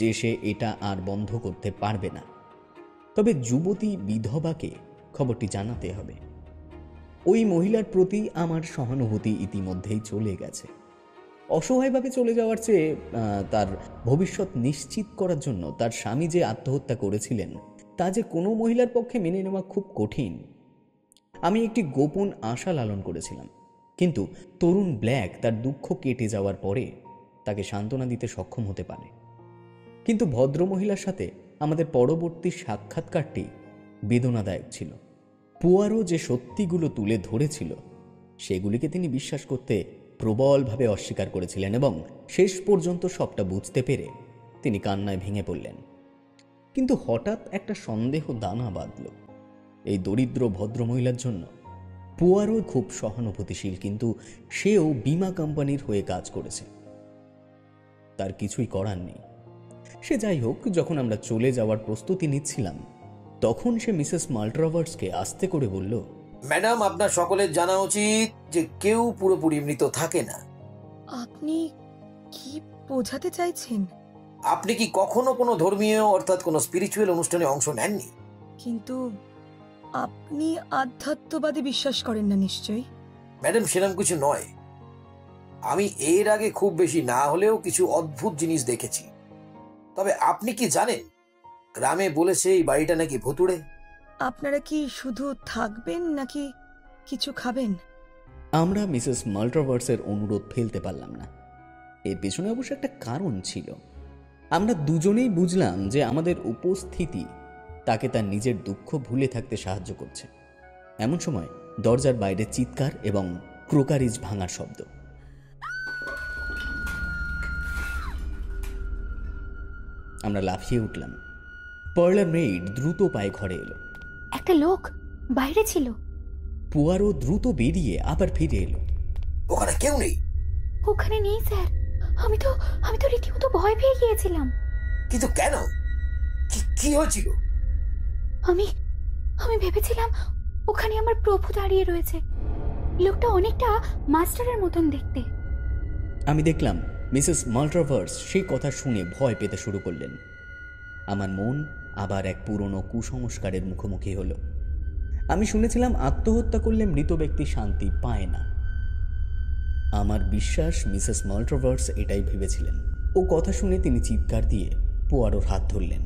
A: যে সে এটা আর বন্ধ করতে পারবে না। তবে যুবতী বিধবাকে খবরটি জানাতে হবে। ওই মহিলার প্রতি আমার সহানুভূতি ইতিমধ্যেই চলে গেছে। অসহায়ভাবে চলে যাওয়ার চেয়ে তার ভবিষ্যৎ নিশ্চিত করার জন্য তার স্বামী যে আত্মহত্যা করেছিলেন তা যে কোনো মহিলার পক্ষে মেনে নেওয়া খুব কঠিন। আমি একটি গোপন আশা লালন করেছিলাম, কিন্তু তরুণ ব্ল্যাক তার দুঃখ কেটে যাওয়ার পরে তাকে সান্ত্বনা দিতে সক্ষম হতে পারে। কিন্তু ভদ্রমহিলার সাথে আমাদের পরবর্তী সাক্ষাৎকারটি বেদনাদায়ক ছিল। পোয়ারো যে সত্যিগুলো তুলে ধরেছিল সেগুলিকে তিনি বিশ্বাস করতে প্রবলভাবে অস্বীকার করেছিলেন এবং শেষ পর্যন্ত সবটা বুঝতে পেরে তিনি কান্নায় ভেঙে পড়লেন। কিন্তু হঠাৎ একটা সন্দেহ দানা বাঁধল। এই দরিদ্র ভদ্রমহিলার জন্য পোয়ারো খুব সহানুভূতিশীল, কিন্তু সেও বীমা কোম্পানির হয়ে কাজ করেছে। তার কিছুই করার নেই। সে যাই হোক, যখন আমরা চলে যাওয়ার প্রস্তুতি নিচ্ছিলাম তখন সে মিসেস মাল্ট্রাভার্সকে আস্তে করে বলল,
B: ম্যাডাম, আপনার সকলের জানা উচিত যে কেউ পুরোপুরি মৃত থাকে না।
D: আপনি কি বোঝাতে চাইছেন?
B: আপনি কি কখনো কোনো ধর্মীয় অর্থাৎ কোনো স্পিরিচুয়াল অনুষ্ঠানে অংশ নেননি?
D: কিন্তু আপনি আধ্যাত্মবাদে বিশ্বাস করেন না নিশ্চয়ই?
B: ম্যাডাম, সেরকম কিছু নয়। আমি এর আগে খুব বেশি না হলেও কিছু অদ্ভুত জিনিস দেখেছি। তবে আপনি কি জানেন, গ্রামে বলেছে এই বাড়িটা নাকি ভুতুড়ে।
D: আপনারা কি শুধু থাকবেন নাকি কিছু খাবেন?
A: আমরা মিসেস মাল্ট্রাভার্সের অনুরোধ ফেলতে পারলাম না। এর পেছনে অবশ্য একটা কারণ ছিল। আমরা দুজনেই বুঝলাম যে আমাদের উপস্থিতি তাকে তার নিজের দুঃখ ভুলে থাকতে সাহায্য করছে। এমন সময় দরজার বাইরে চিৎকার এবং ক্রোকারিজ ভাঙার শব্দ। আমরা লাফিয়ে উঠলাম। পার্লার মেইড দ্রুত পায়ে ঘরে এলো।
F: একটা লোক বাইরে ছিল।
A: পোয়ারো দ্রুত বেরিয়ে আবার ফিরে এলো।
B: ওখানে কেউ নেই।
F: ওখানে নেই স্যার। আমি তো রীতিমতো ভয় পেয়ে গিয়েছিলাম।
B: কিন্তু কেন? কি হয়েছিল?
F: আমি ভেবেছিলাম ওখানে আমার প্রভু দাঁড়িয়ে রয়েছে। লোকটা অনেকটা মাস্টারের মতন দেখতে।
A: আমি দেখলাম মিসেস মাল্ট্রাভার্স সেই কথা শুনে ভয় পেতে শুরু করলেন। আমার মন আবার এক পুরনো কুসংস্কারের মুখোমুখি হলো। আমি শুনেছিলাম আত্মহত্যা করলে মৃত ব্যক্তি শান্তি পায় না। আমার বিশ্বাস মিসেস মাল্ট্রাভার্স এটাই ভেবেছিলেন। ও কথা শুনে তিনি চিৎকার দিয়ে পোয়ারোর হাত ধরলেন।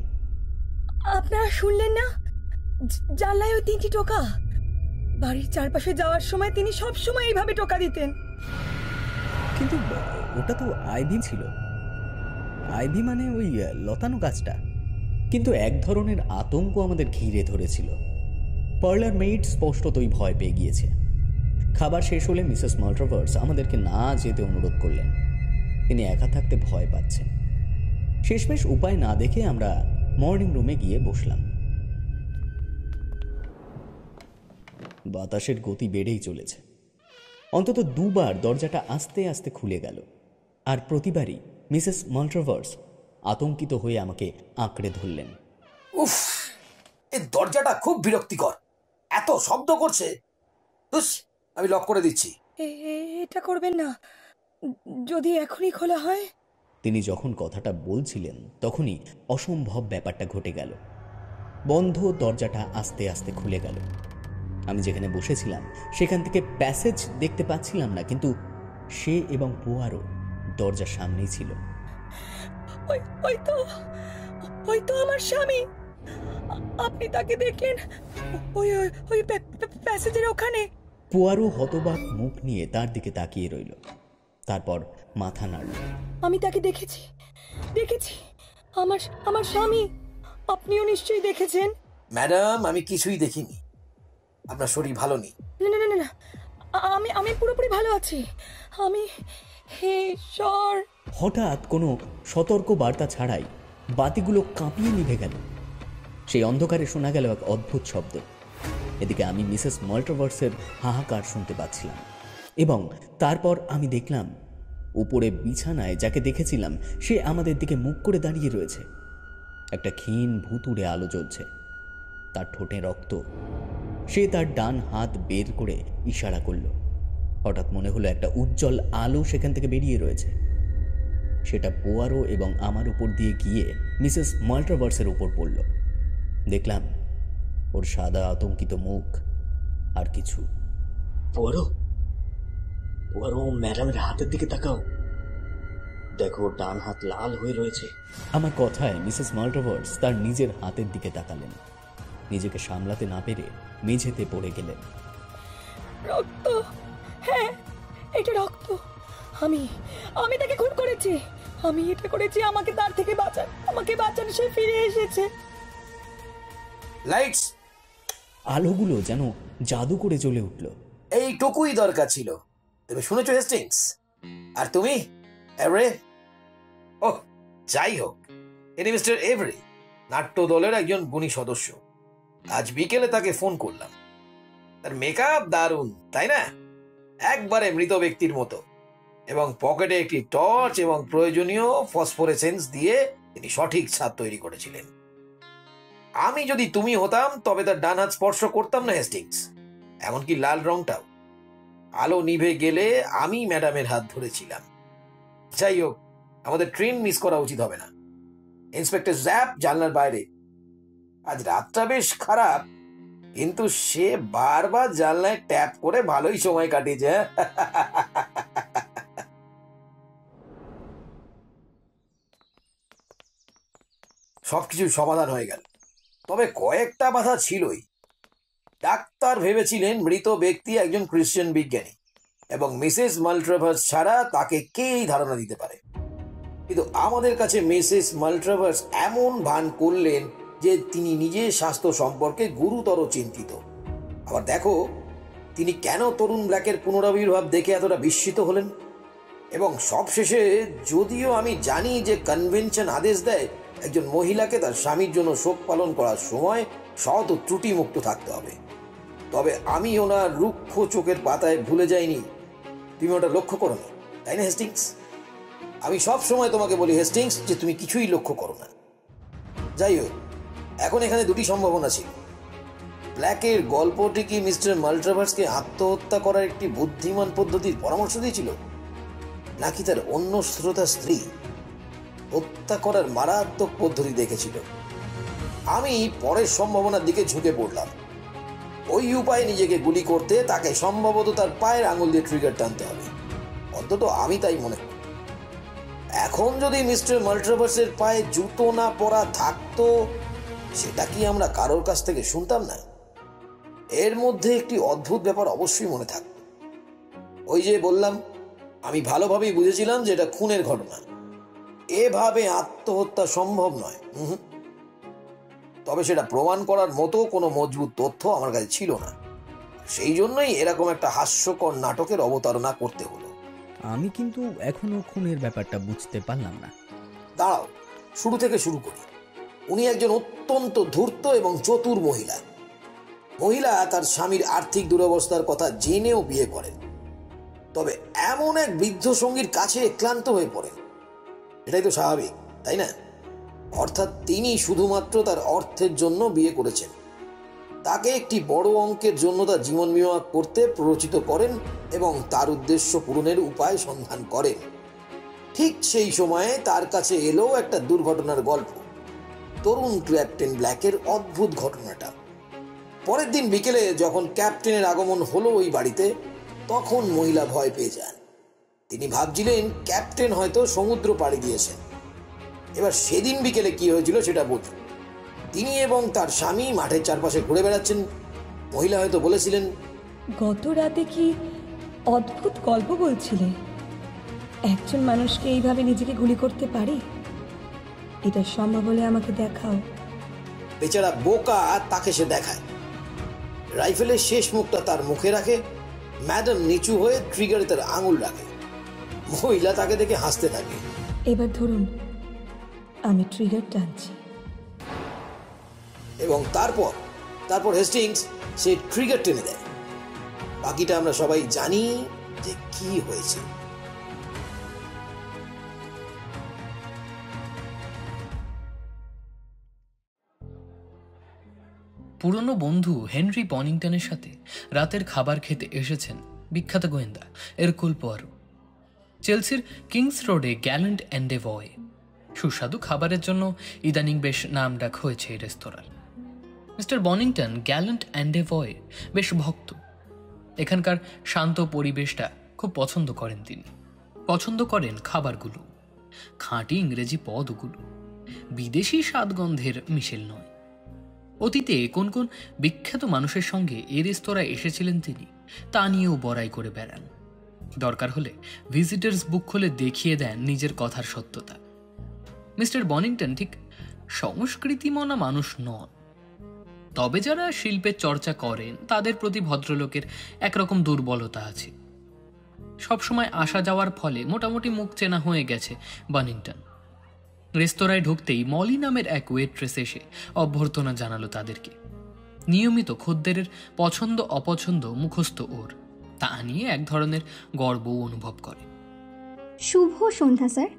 D: আপনারা শুনলেন না? জানলায় ওই 3টি টোকা। বাড়ির চারপাশে যাওয়ার সময় তিনি সব সময় এইভাবে টোকা দিতেন।
A: কিন্তু ওটা তো আইভি ছিল। আইভি মানে ওই লতানো গাছটা। কিন্তু এক ধরনের আতঙ্ক আমাদের ঘিরে ধরেছিল। পার্লার মেইড স্পষ্টতই ভয় পেয়ে গিয়েছে। খাবার শেষ হলে মিসেস মাল্ট্রাভার্স আমাদেরকে না যেতে অনুরোধ করলেন। তিনি একা থাকতে ভয় পাচ্ছেন। শেষমেশ উপায় না দেখে আমরা মর্নিং রুমে গিয়ে বসলাম। বাতাসের গতি বেড়েই চলেছে। অন্তত দুবার দরজাটা আস্তে আস্তে খুলে গেল, আর প্রতিবারই মিসেস মাল্ট্রাভার্স আতঙ্কিত হয়ে আমাকে আঁকড়ে ধরলেন।
B: উফ, এই দরজাটা খুব বিরক্তিকর, এত শব্দ করছে। আমি লক করে দিচ্ছি।
D: এটা করবেন না, যদি এখনই খোলা হয়।
A: তিনি যখন কথাটা বলছিলেন তখনই অসম্ভব ব্যাপারটা ঘটে গেল। বন্ধ দরজাটা আস্তে আস্তে খুলে গেল। আমি যেখানে বসেছিলাম সেখান থেকে প্যাসেজ দেখতে পাচ্ছিলাম না, কিন্তু সে এবং পোয়ারো দরজার সামনেই ছিল।
D: ওই তো আমার স্বামী। আপনি তাকে দেখলেন? ওই প্যাসেজের ওখানে।
A: পোয়ারো হতবাক মুখ নিয়ে তার দিকে তাকিয়ে রইল, তারপর মাথা নাড়ল।
D: আমি তাকে দেখেছি। আমার স্বামী। আপনিও নিশ্চয়ই দেখেছেন।
B: ম্যাডাম, আমি কিছুই দেখিনি। আপনার শরীর ভালো নেই।
D: না, আমি পুরোপুরি ভালো আছি। হে ঈশ্বর!
A: হঠাৎ কোনো সতর্ক বার্তা ছাড়াই বাতিগুলো কাঁপিয়ে নিভে গেল। সেই অন্ধকারে শোনা গেল এক অদ্ভুত শব্দ। এদিকে আমি মিসেস মাল্ট্রাভার্সের হাহাকার শুনতে পাচ্ছিলাম, এবং তারপর আমি দেখলাম উপরে বিছানায় যাকে দেখেছিলাম সে আমাদের দিকে মুখ করে দাঁড়িয়ে রয়েছে। একটা ক্ষীণ ভুতুড়ে আলো জ্বলছে, তার ঠোঁটে রক্ত। সে তার ডান হাত বের করে ইশারা করল। হঠাৎ মনে হলো একটা উজ্জ্বল আলো সেখান থেকে বেরিয়ে রয়েছে। সেটা পোয়ারো এবং আমার উপর দিয়ে গিয়ে মিসেস মাল্ট্রাভার্সের উপর পড়ল। দেখলাম ওর সাদা আতঙ্কিত মুখ, আর কিছু।
G: পোয়ারো, ম্যাডামের হাতের দিকে তাকাও, দেখো ডান হাত লাল হয়ে রয়েছে।
A: আমার কথায় মিসেস মাল্ট্রাভার্স তার নিজের হাতের দিকে তাকালেন। নিজেকে সামলাতে না পেরে মেঝেতে পড়ে গেলেন।
D: রক্ত! হ্যাঁ, এটা রক্ত। আমি তাকে খুন করেছি। আমি এটা করেছি। আমাকে তার থেকে বাঁচান। সে ফিরে এসেছে।
B: লাইটস!
A: আলোগুলো যেন জাদু করে জ্বলে উঠল।
B: এইটুকুই দরকার ছিল। তুমি শুনেছো হেস্টিংস? আর তুমি এভরি? ওহ, যাই হোক, ইনি মিস্টার এভরি, নাট্য দলের একজন গুণী সদস্য। আজ বিকেলে তাকে ফোন করলাম। তার মেকআপ দারুণ, তাই না? একবারে মৃত ব্যক্তির মতো। এবং পকেটে একটি টর্চ এবং প্রয়োজনীয় ফসফোরেসেন্স দিয়ে তিনি সঠিক ছাপ তৈরি করেছিলেন। আমি যদি তুমি হতাম তবে তার ডান হাত স্পর্শ করতাম না হেস্টিংস, এমনকি লাল রংটাও। আলো নিভে গেলে আমি ম্যাডামের হাত ধরেছিলাম। যাই হোক, আমাদের ট্রেন মিস করা উচিত হবে না। ইন্সপেক্টর জ্যাপ জানলার বাইরে। আজ রাতটা বেশ খারাপ, কিন্তু সে বারবার জানলায় ট্যাপ করে ভালোই সময় কাটিয়েছে। সবকিছু সমাধান হয়ে গেল, তবে কয়েকটা বাধা ছিলই। ডাক্তার ভেবেছিলেন মৃত ব্যক্তি একজন খ্রিস্টান বিজ্ঞানী, এবং মিসেস মাল্ট্রাভার্স ছাড়া তাকে কেই ধারণা দিতে পারে। কিন্তু আমাদের কাছে মিসেস মাল্ট্রাভার্স এমন ভান করলেন যে তিনি নিজের স্বাস্থ্য সম্পর্কে গুরুতর চিন্তিত। আবার দেখো, তিনি কেন তরুণ ব্ল্যাকের পুনরাবির্ভাব দেখে এতটা বিস্মিত হলেন। এবং সবশেষে, যদিও আমি জানি যে কনভেনশন আদেশ দেয় একজন মহিলাকে তার স্বামীর জন্য শোক পালন করার সময় সৎ ও ত্রুটি মুক্ত থাকতে হবে, তবে আমি ওনার রুক্ষ চোখের পাতায় ভুলে যাইনি। তুমি ওটা লক্ষ্য করো না, তাই না হেস্টিংস? আমি সব সময় তোমাকে বলি হেস্টিংস যে তুমি কিছুই লক্ষ্য করো না। যাই হোক, এখন এখানে দুটি সম্ভাবনা ছিল। ব্ল্যাকের গল্পটি কি মিস্টার মাল্ট্রাভার্সকে আত্মহত্যা করার একটি বুদ্ধিমান পদ্ধতির পরামর্শ দিয়েছিল, নাকি তার অন্য শ্রোতা স্ত্রী হত্যা করার মারাত্মক পদ্ধতি দেখেছিল? আমি পরের সম্ভাবনার দিকে ঝুঁকে পড়লাম। ওই উপায়ে নিজেকে গুলি করতে তাকে সম্ভবত তার পায়ের আঙুল দিয়ে ট্রিগার টানতে হবে, অন্তত আমি তাই মনে করি। এখন যদি মিস্টার মাল্ট্রাভার্সের পায়ে জুতো না পরা থাকতো, সেটা কি আমরা কারোর কাছ থেকে শুনতাম না? এর মধ্যে একটি অদ্ভুত ব্যাপার অবশ্যই মনে থাকতো। ওই যে বললাম, আমি ভালোভাবেই বুঝেছিলাম যে এটা খুনের ঘটনা। এভাবে আত্মহত্যা সম্ভব নয়। তবে সেটা প্রমাণ করার মতো কোনো মজবুত তথ্য আমার কাছে ছিল না। সেই জন্যই এরকম একটা হাস্যকর নাটকের অবতারণা করতে হলো।
A: আমি কিন্তু এখনো খুনের ব্যাপারটা বুঝতে পারলাম না।
B: দাঁড়াও, শুরু থেকে শুরু করি। উনি একজন অত্যন্ত ধূর্ত এবং চতুর মহিলা। মহিলা তার স্বামীর আর্থিক দুরবস্থার কথা জেনেও বিয়ে করেন, তবে এমন এক বৃদ্ধ সঙ্গীর কাছে ক্লান্ত হয়ে পড়েন। এটাই তো স্বাভাবিক, তাই না? অর্থাৎ তিনি শুধুমাত্র তার অর্থের জন্য বিয়ে করেছেন। তাকে একটি বড় অঙ্কের জন্য তার জীবন বিমা করতে প্ররোচিত করেন এবং তার উদ্দেশ্য পূরণের উপায় সন্ধান করেন। ঠিক সেই সময়ে তার কাছে এলো একটা দুর্ঘটনার গল্প, তরুণ ক্যাপ্টেন ব্ল্যাকের অদ্ভুত ঘটনাটা। পরের দিন বিকেলে যখন ক্যাপ্টেনের আগমন হলো ওই বাড়িতে, তখন মহিলা ভয় পেয়ে যান। তিনি ভাবছিলেন ক্যাপ্টেন হয়তো সমুদ্র পাড়ি দিয়েছেন। এবার সেদিন বিকেলে কি হয়েছিল সেটা বলি। তিনি এবং তার স্বামী মাঠের চারপাশে ঘুরে বেড়াচ্ছেন। মহিলা হয়তো বলেছিলেন,
D: গত রাতে কি অদ্ভুত গল্প বলছিলে? একজন মানুষকে এইভাবে নিজেকে গুলি করতে পারি? এটা সম্ভব হলে আমাকে দেখাও।
B: বেচারা বোকা তাকে সে দেখায়। রাইফেলের শেষ মুখটা তার মুখে রাখে। ম্যাডাম নিচু হয়ে ট্রিগারে তার আঙুল রাখে। মহিলা তাকে দেখে হাসতে থাকে।
D: এবার ধরুন, আমি ট্রিগার টানছি।
B: এবং তারপর হেস্টিংস সে ট্রিগার টেনে দেয়। বাকিটা আমরা সবাই জানি যে কি হয়েছে।
C: পুরনো বন্ধু হেনরি পনিংটনের সাথে রাতের খাবার খেতে এসেছেন বিখ্যাত গোয়েন্দা এরকুল পোয়ারো। চেলসির কিংস রোডে গ্যালেন্ট এন্ডেভয়ে সুস্বাদু খাবারের জন্য ইদানিং বেশ নামডাক হয়েছে এই রেস্তোরাঁর। মিস্টার বনিংটন গ্যালেন্ট এন্ডেভয়ে বেশ ভক্ত। এখানকার শান্ত পরিবেশটা খুব পছন্দ করেন তিনি। পছন্দ করেন খাবারগুলো, খাঁটি ইংরেজি পদগুলো, বিদেশি স্বাদগন্ধের মিশেল নয়। অতীতে কোন কোন বিখ্যাত মানুষের সঙ্গে এ রেস্তোরাঁয় এসেছিলেন তিনি তা নিয়েও বড়াই করে বেড়ান। দরকার হলে ভিজিটার্স বুক খুলে দেখিয়ে দেন নিজের কথার সত্যতা। মিস্টার বনিংটন ঠিক সংস্কৃতিমনা মানুষ নন, তবে যারা শিল্পের চর্চা করেন তাদের প্রতি ভদ্রলোকের একরকম দুর্বলতা আছে। সবসময় আসা যাওয়ার ফলে মোটামুটি মুখ চেনা হয়ে গেছে বনিংটন। রেস্তোরাঁয় ঢুকতেই মলি নামের এক ওয়েট্রেস এসে অভ্যর্থনা জানালো তাদেরকে। নিয়মিত খদ্দেরের পছন্দ অপছন্দ মুখস্থ ওর, তা নিয়ে এক ধরনের গর্ব অনুভব করে।
H: শুভ সন্ধ্যা স্যার।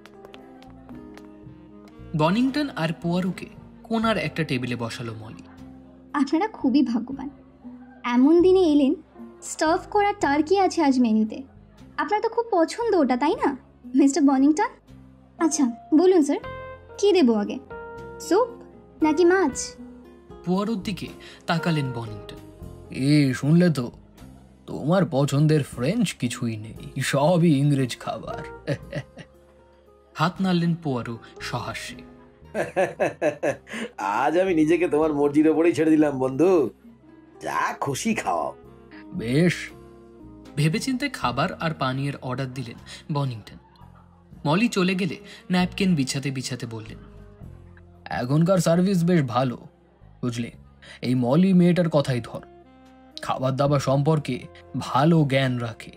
C: বনিংটন আর পোয়ারোকে কোনার একটা টেবিলে বসালো মলি।
H: আপনারা খুবই ভাগ্যবান, এমন দিনে এলেন। স্টাফ করা টার্কি আছে আজ মেনুতে। আপনার তো খুব পছন্দ ওটা, তাই না মিস্টার বনিংটন? আচ্ছা বলুন স্যার, কি দেবো আগে, স্যুপ নাকি মাছ?
C: পোয়ারোর দিকে তাকালেন বনিংটন। শুনলে তো, তোমার পছন্দের ফ্রেঞ্চ কিছুই নেই, সবই ইংরেজ খাবার। হাত নাড়লেন পোয়ারো সহাস্যে।
B: আজ আমি নিজেকে তোমার মর্জির ওপরেই ছেড়ে দিলাম বন্ধু, যা খুশি খাওয়াও।
C: বেশ। ভেবেচিন্তে খাবার আর পানীয়ের অর্ডার দিলেন বনিংটন। মলি চলে গেলে ন্যাপকিন বিছাতে বিছাতে বললেন, এখনকার সার্ভিস বেশ ভালো, বুঝলে। এই মলি মেয়েটার কথাই ধর, খাবার দাবার সম্পর্কে ভালো জ্ঞান রাখে।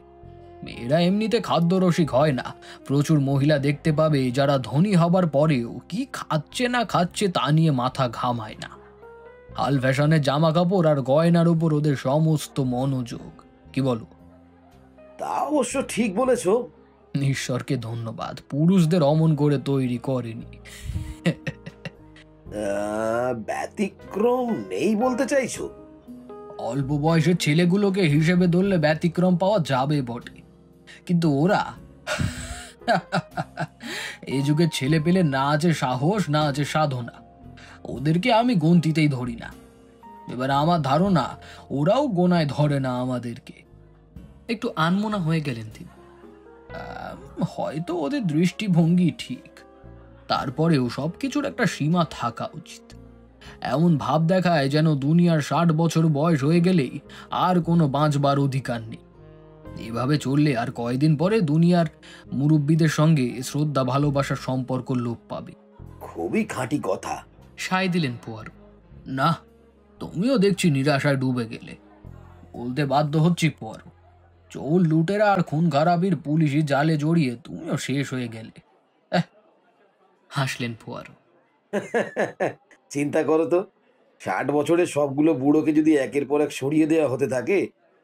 C: মেয়েরা এমনিতে খাদ্যরসিক হয় না। প্রচুর মহিলা দেখতে পাবে যারা ধনী হবার পরেও কি খাচ্ছে না খাচ্ছে তা নিয়ে মাথা ঘামায় না। হাল ফ্যাশনের জামা কাপড় আর গয়নার উপর ওদের সমস্ত মনোযোগ। কি বলো?
B: তা অবশ্য ঠিক বলেছো।
C: ঈশ্বরকে ধন্যবাদ, পুরুষদের অমন করে তৈরি করেনি।
B: ব্যতিক্রম নেই বলতে চাইছো?
C: অল্প বয়সের ছেলেগুলোকে হিসেবে ধরলে ব্যতিক্রম পাওয়া যাবে বটে, কিন্তু ওরা এই যুগের ছেলে পেলে না আছে সাহস, না আছে সাধনা। ওদেরকে আমি গন্তিতেই ধরি না। এবার আমার ধারণা ওরাও গোনায় ধরে না আমাদেরকে। একটু আনমনা হয়ে গেলেন তিনি। হয়তো ওদের দৃষ্টিভঙ্গি ঠিক, তারপরেও সবকিছুর একটা সীমা থাকা উচিত। এমন ভাব দেখায় যেন দুনিয়ার 60 বছর বয়স হয়ে গেলেই আর কোনো বাঁচবার অধিকার নেই। এভাবে চললে আর কয়দিন পরে দুনিয়ার মুরব্বীদের সঙ্গে শ্রদ্ধা ভালোবাসার সম্পর্ক লোপ পাবে।
B: খুবই খাঁটি কথা,
C: সায় দিলেন পোয়ারো। না, তুমিও দেখছি নিরাশায় ডুবে গেলে। বলতে বাধ্য হচ্ছি পোয়ারো, চোর লুটেরা আর খুন খারাপির পুলিশি জালে জড়িয়ে তুমিও শেষ হয়ে গেলে। হাসলেন পোয়ারো।
B: চিন্তা করো তো, 60 বছরের সবগুলো বুড়োকে যদি একের পর এক সরিয়ে দেওয়া হতে থাকে,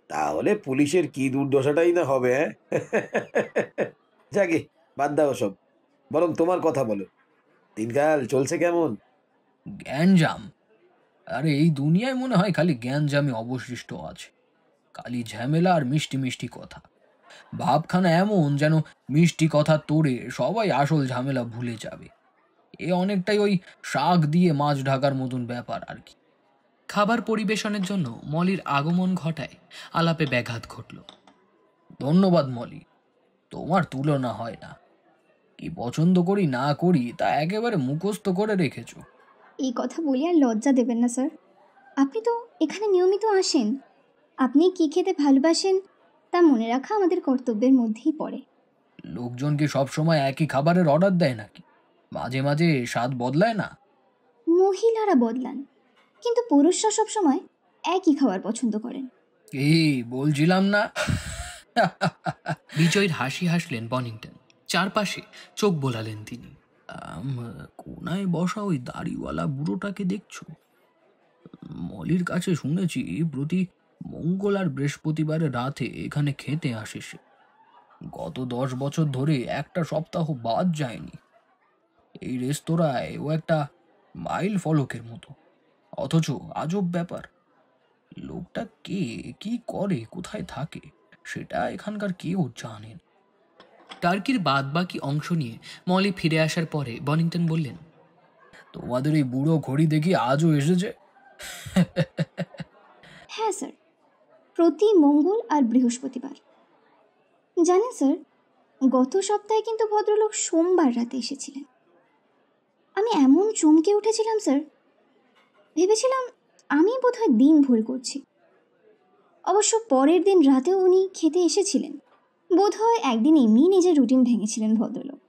B: তাহলে পুলিশের কি দুর্দশাটাই না হবে। হ্যাঁ, যাকে বাদ দাও সব, বরং তোমার কথা বলো, দিনকাল চলছে কেমন?
C: গ্যাঞ্জাম? আরে এই দুনিয়ায় মনে হয় খালি গ্যাঞ্জামই অবশিষ্ট আছে। খালি ঝামেলা আর মিষ্টি মিষ্টি কথা। ভাবখানা এমন যেন মিষ্টি কথা তোড়ে সবাই আসল ঝামেলা ভুলে যাবে। এ অনেকটাই ওই শাক দিয়ে মাছ ঢাকার মতন ব্যাপার আর কি।
I: খাবার পরিবেশনের জন্য মলির আগমন ঘটায় আলাপে ব্যাঘাত ঘটল।
C: ধন্যবাদ মলি, তোমার তুলনা হয় না। কি পছন্দ করি না করি তা একেবারে মুখস্থ করে রেখেছো।
H: এই কথা বলে আর লজ্জা দেবেন না স্যার, আপনি তো এখানে নিয়মিত আসেন। আপনি কি খেতে ভালোবাসেন তা মনে রাখা আমাদের কর্তব্যের মধ্যেই পড়ে।
C: লোকজন কি সবসময় একই খাবারের অর্ডার দেয় নাকি? মাঝে মাঝে স্বাদ বদলায় না?
H: মহিলারা বদলান, কিন্তু পুরুষরা সবসময় একই খাবার পছন্দ করেন।
C: এই বলছিলাম না।
I: বিজয়ের হাসি হাসলেন বনিংটন। চারপাশে চোখ বোলালেন তিনি।
C: কোনায় বসা ওই দাড়িওয়ালা বুড়োটাকে দেখছো? মলির কাছে শুনেছি প্রতি মঙ্গল আর বৃহস্পতিবারের রাতে এখানে খেতে আসে সে। গত 10 বছর ধরে একটা সপ্তাহ বাদ যায়নি। এই রেস্তোরাঁয় ও একটা মাইল ফলকের মতো। অথচ আজব ব্যাপার, লোকটা কে, কি করে, কোথায় থাকে সেটা এখানকার কেউ জানেন।
I: টার্কির বাদবাকি অংশ নিয়ে মলি ফিরে আসার পরে বনিংটন বললেন,
C: তোমাদের এই বুড়ো ঘড়ি দেখি আজও এসেছে।
H: হ্যাঁ স্যার, প্রতি মঙ্গল আর বৃহস্পতিবার। জানেন স্যার, গত সপ্তাহে কিন্তু ভদ্রলোক সোমবার রাতে এসেছিলেন। আমি এমন চমকে উঠেছিলাম স্যার, ভেবেছিলাম আমি বোধহয় দিন ভুল করছি। অবশ্য পরের দিন রাতেও উনি খেতে এসেছিলেন। বোধহয় একদিন এমনি নিজের রুটিন ভেঙেছিলেন ভদ্রলোক।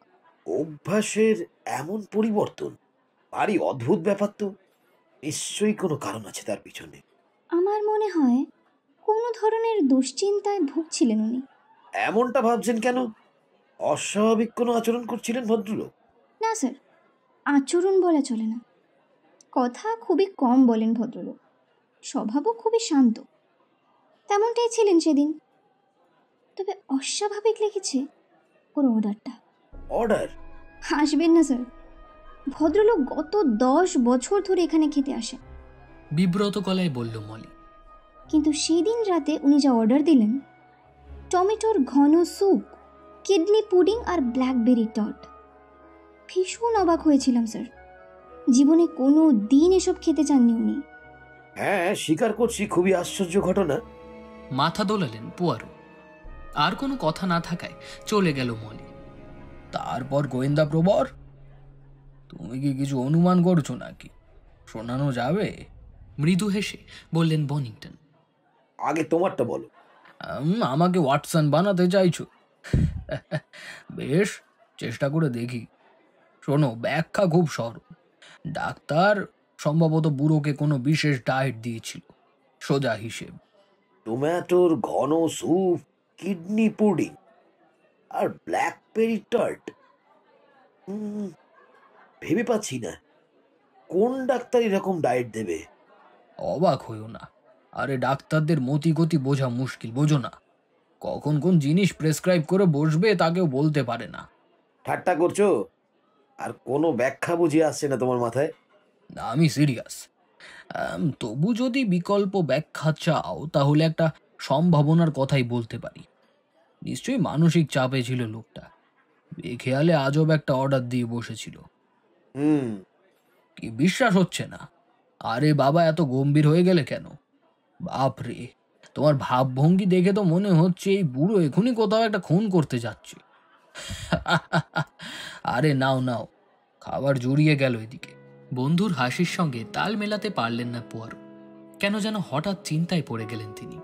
B: অভ্যাসের এমন পরিবর্তন ভারী অদ্ভুত ব্যাপার তো। নিশ্চয়ই কোনো কারণ আছে তার পিছনে।
H: আমার মনে হয় কোনো ধরনের দুশ্চিন্তায় ভুগছিলেন উনি।
B: এমনটা ভাবছেন কেন? অস্বাভাবিক কোনো আচরণ করছিলেন ভদ্রলোক?
H: না স্যার, আচরণ বলা চলে না, কথা খুবই কম বলেন ভদ্রলোক, স্বভাবও খুবই শান্ত। তেমনটাই ছিলেন সেদিন। তবে অস্বাভাবিক লেগেছে ওর অর্ডারটা।
B: অর্ডার?
H: হাসবেন না স্যার, ভদ্রলোক গত 10 বছর ধরে এখানে খেতে আসেন।
I: বিব্রত গলায় বলল মলি।
H: কিন্তু সেদিন রাতে উনি যা অর্ডার দিলেন, টমেটোর ঘন স্যুপ, কিডনি পুডিং আর ব্ল্যাকবেরি টট, ভীষণ অবাক হয়েছিলাম স্যার। জীবনে কোনো দিন এসব খেতে চাননি উনি।
B: হ্যাঁ, স্বীকার করছি, খুবই আশ্চর্য ঘটনা।
I: মাথা দোলালেন পোয়ারো। আর কোনো কথা না থাকায় চলে গেল মলি।
C: তারপর গোয়েন্দা প্রবর, তুমি কি কিছু অনুমান করছো নাকি? শোনানো যাবে?
I: মৃদু হেসে বললেন বনিংটন।
B: আগে তোমারটা বলো।
C: আমাকে ওয়াটসন বানাতে চাইছো? বেশ, চেষ্টা করে দেখি। শোনো, ব্যাখ্যা খুব সরল। ডাক্তার সম্ভবত বুড়োকে কোনো বিশেষ ডায়েট দিয়েছিল, সোজা হিসেব।
B: টমেটোর ঘন স্যুপ, কিডনি পুডিং আর ব্ল্যাকবেরি টার্ট। ভেবে পাচ্ছি না কোন ডাক্তার এরকম ডায়েট দেবে।
C: অবাক হইও না, আরে ডাক্তারদের মতি গতি বোঝা মুশকিল, বোঝো না? কখন কোন জিনিস প্রেসক্রাইব করে বসবে তা কেউ বলতে পারে না।
B: ঠাট্টা করছো? আর কোনো ব্যাখ্যা বুঝে আসছে না তোমার মাথায়?
C: আমি সিরিয়াস। তবু যদি বিকল্প ব্যাখ্যা চাও তাহলে একটা সম্ভাবনার কথাই বলতে পারি। নিশ্চয়ই মানসিক চাপে ছিল লোকটা, বেখেয়ালে আজব একটা অর্ডার দিয়ে বসেছিল। কি বিশ্বাস হচ্ছে না? আরে বাবা, এত গম্ভীর হয়ে গেলে কেন? বাপরে, তোমার ভাবভঙ্গি দেখে তো মনে হচ্ছে এই বুড়ো এখনই কোথাও একটা খুন করতে যাচ্ছে। আরে নাও নাও, খাবার জড়িয়ে গেল এদিকে।
I: বন্ধুর হাসির সঙ্গে তাল মেলাতে পারলেন না পোয়ারো। কেন যেন হঠাৎ চিন্তায় পড়ে গেলেন তিনি।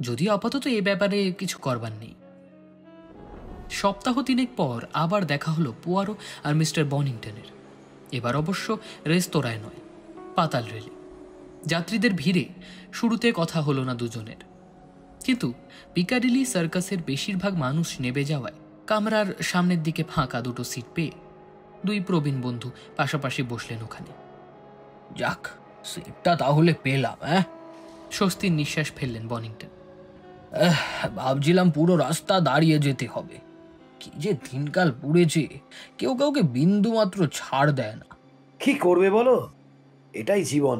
I: যদিও আপাতত এ ব্যাপারে কিছু করবার নেই। সপ্তাহ 3 পর আবার দেখা হলো পোয়ারো আর মিস্টার বনিংটনের। এবার অবশ্য রেস্তোরাঁয় নয়, পাতাল রেলে। যাত্রীদের ভিড়ে শুরুতে কথা হলো না দুজনের। কিন্তু পিকাডিলি সার্কাসের বেশিরভাগ মানুষ নেবে যাওয়ায় কামরার সামনের দিকে ফাঁকা দুটো সিট পেয়ে দুই প্রবীণ বন্ধু পাশাপাশি বসলেন ওখানে।
C: যাক, সিটটা তাহলে পেলাম।
I: স্বস্তির নিঃশ্বাস ফেললেন বনিংটন।
C: ভাবছিলাম পুরো রাস্তা দাঁড়িয়ে যেতে হবে। কি যে দিনকাল পুড়েছে, কেউ কাউকে বিন্দু মাত্র ছাড় দেয় না।
B: কি করবে বলো, এটাই জীবন।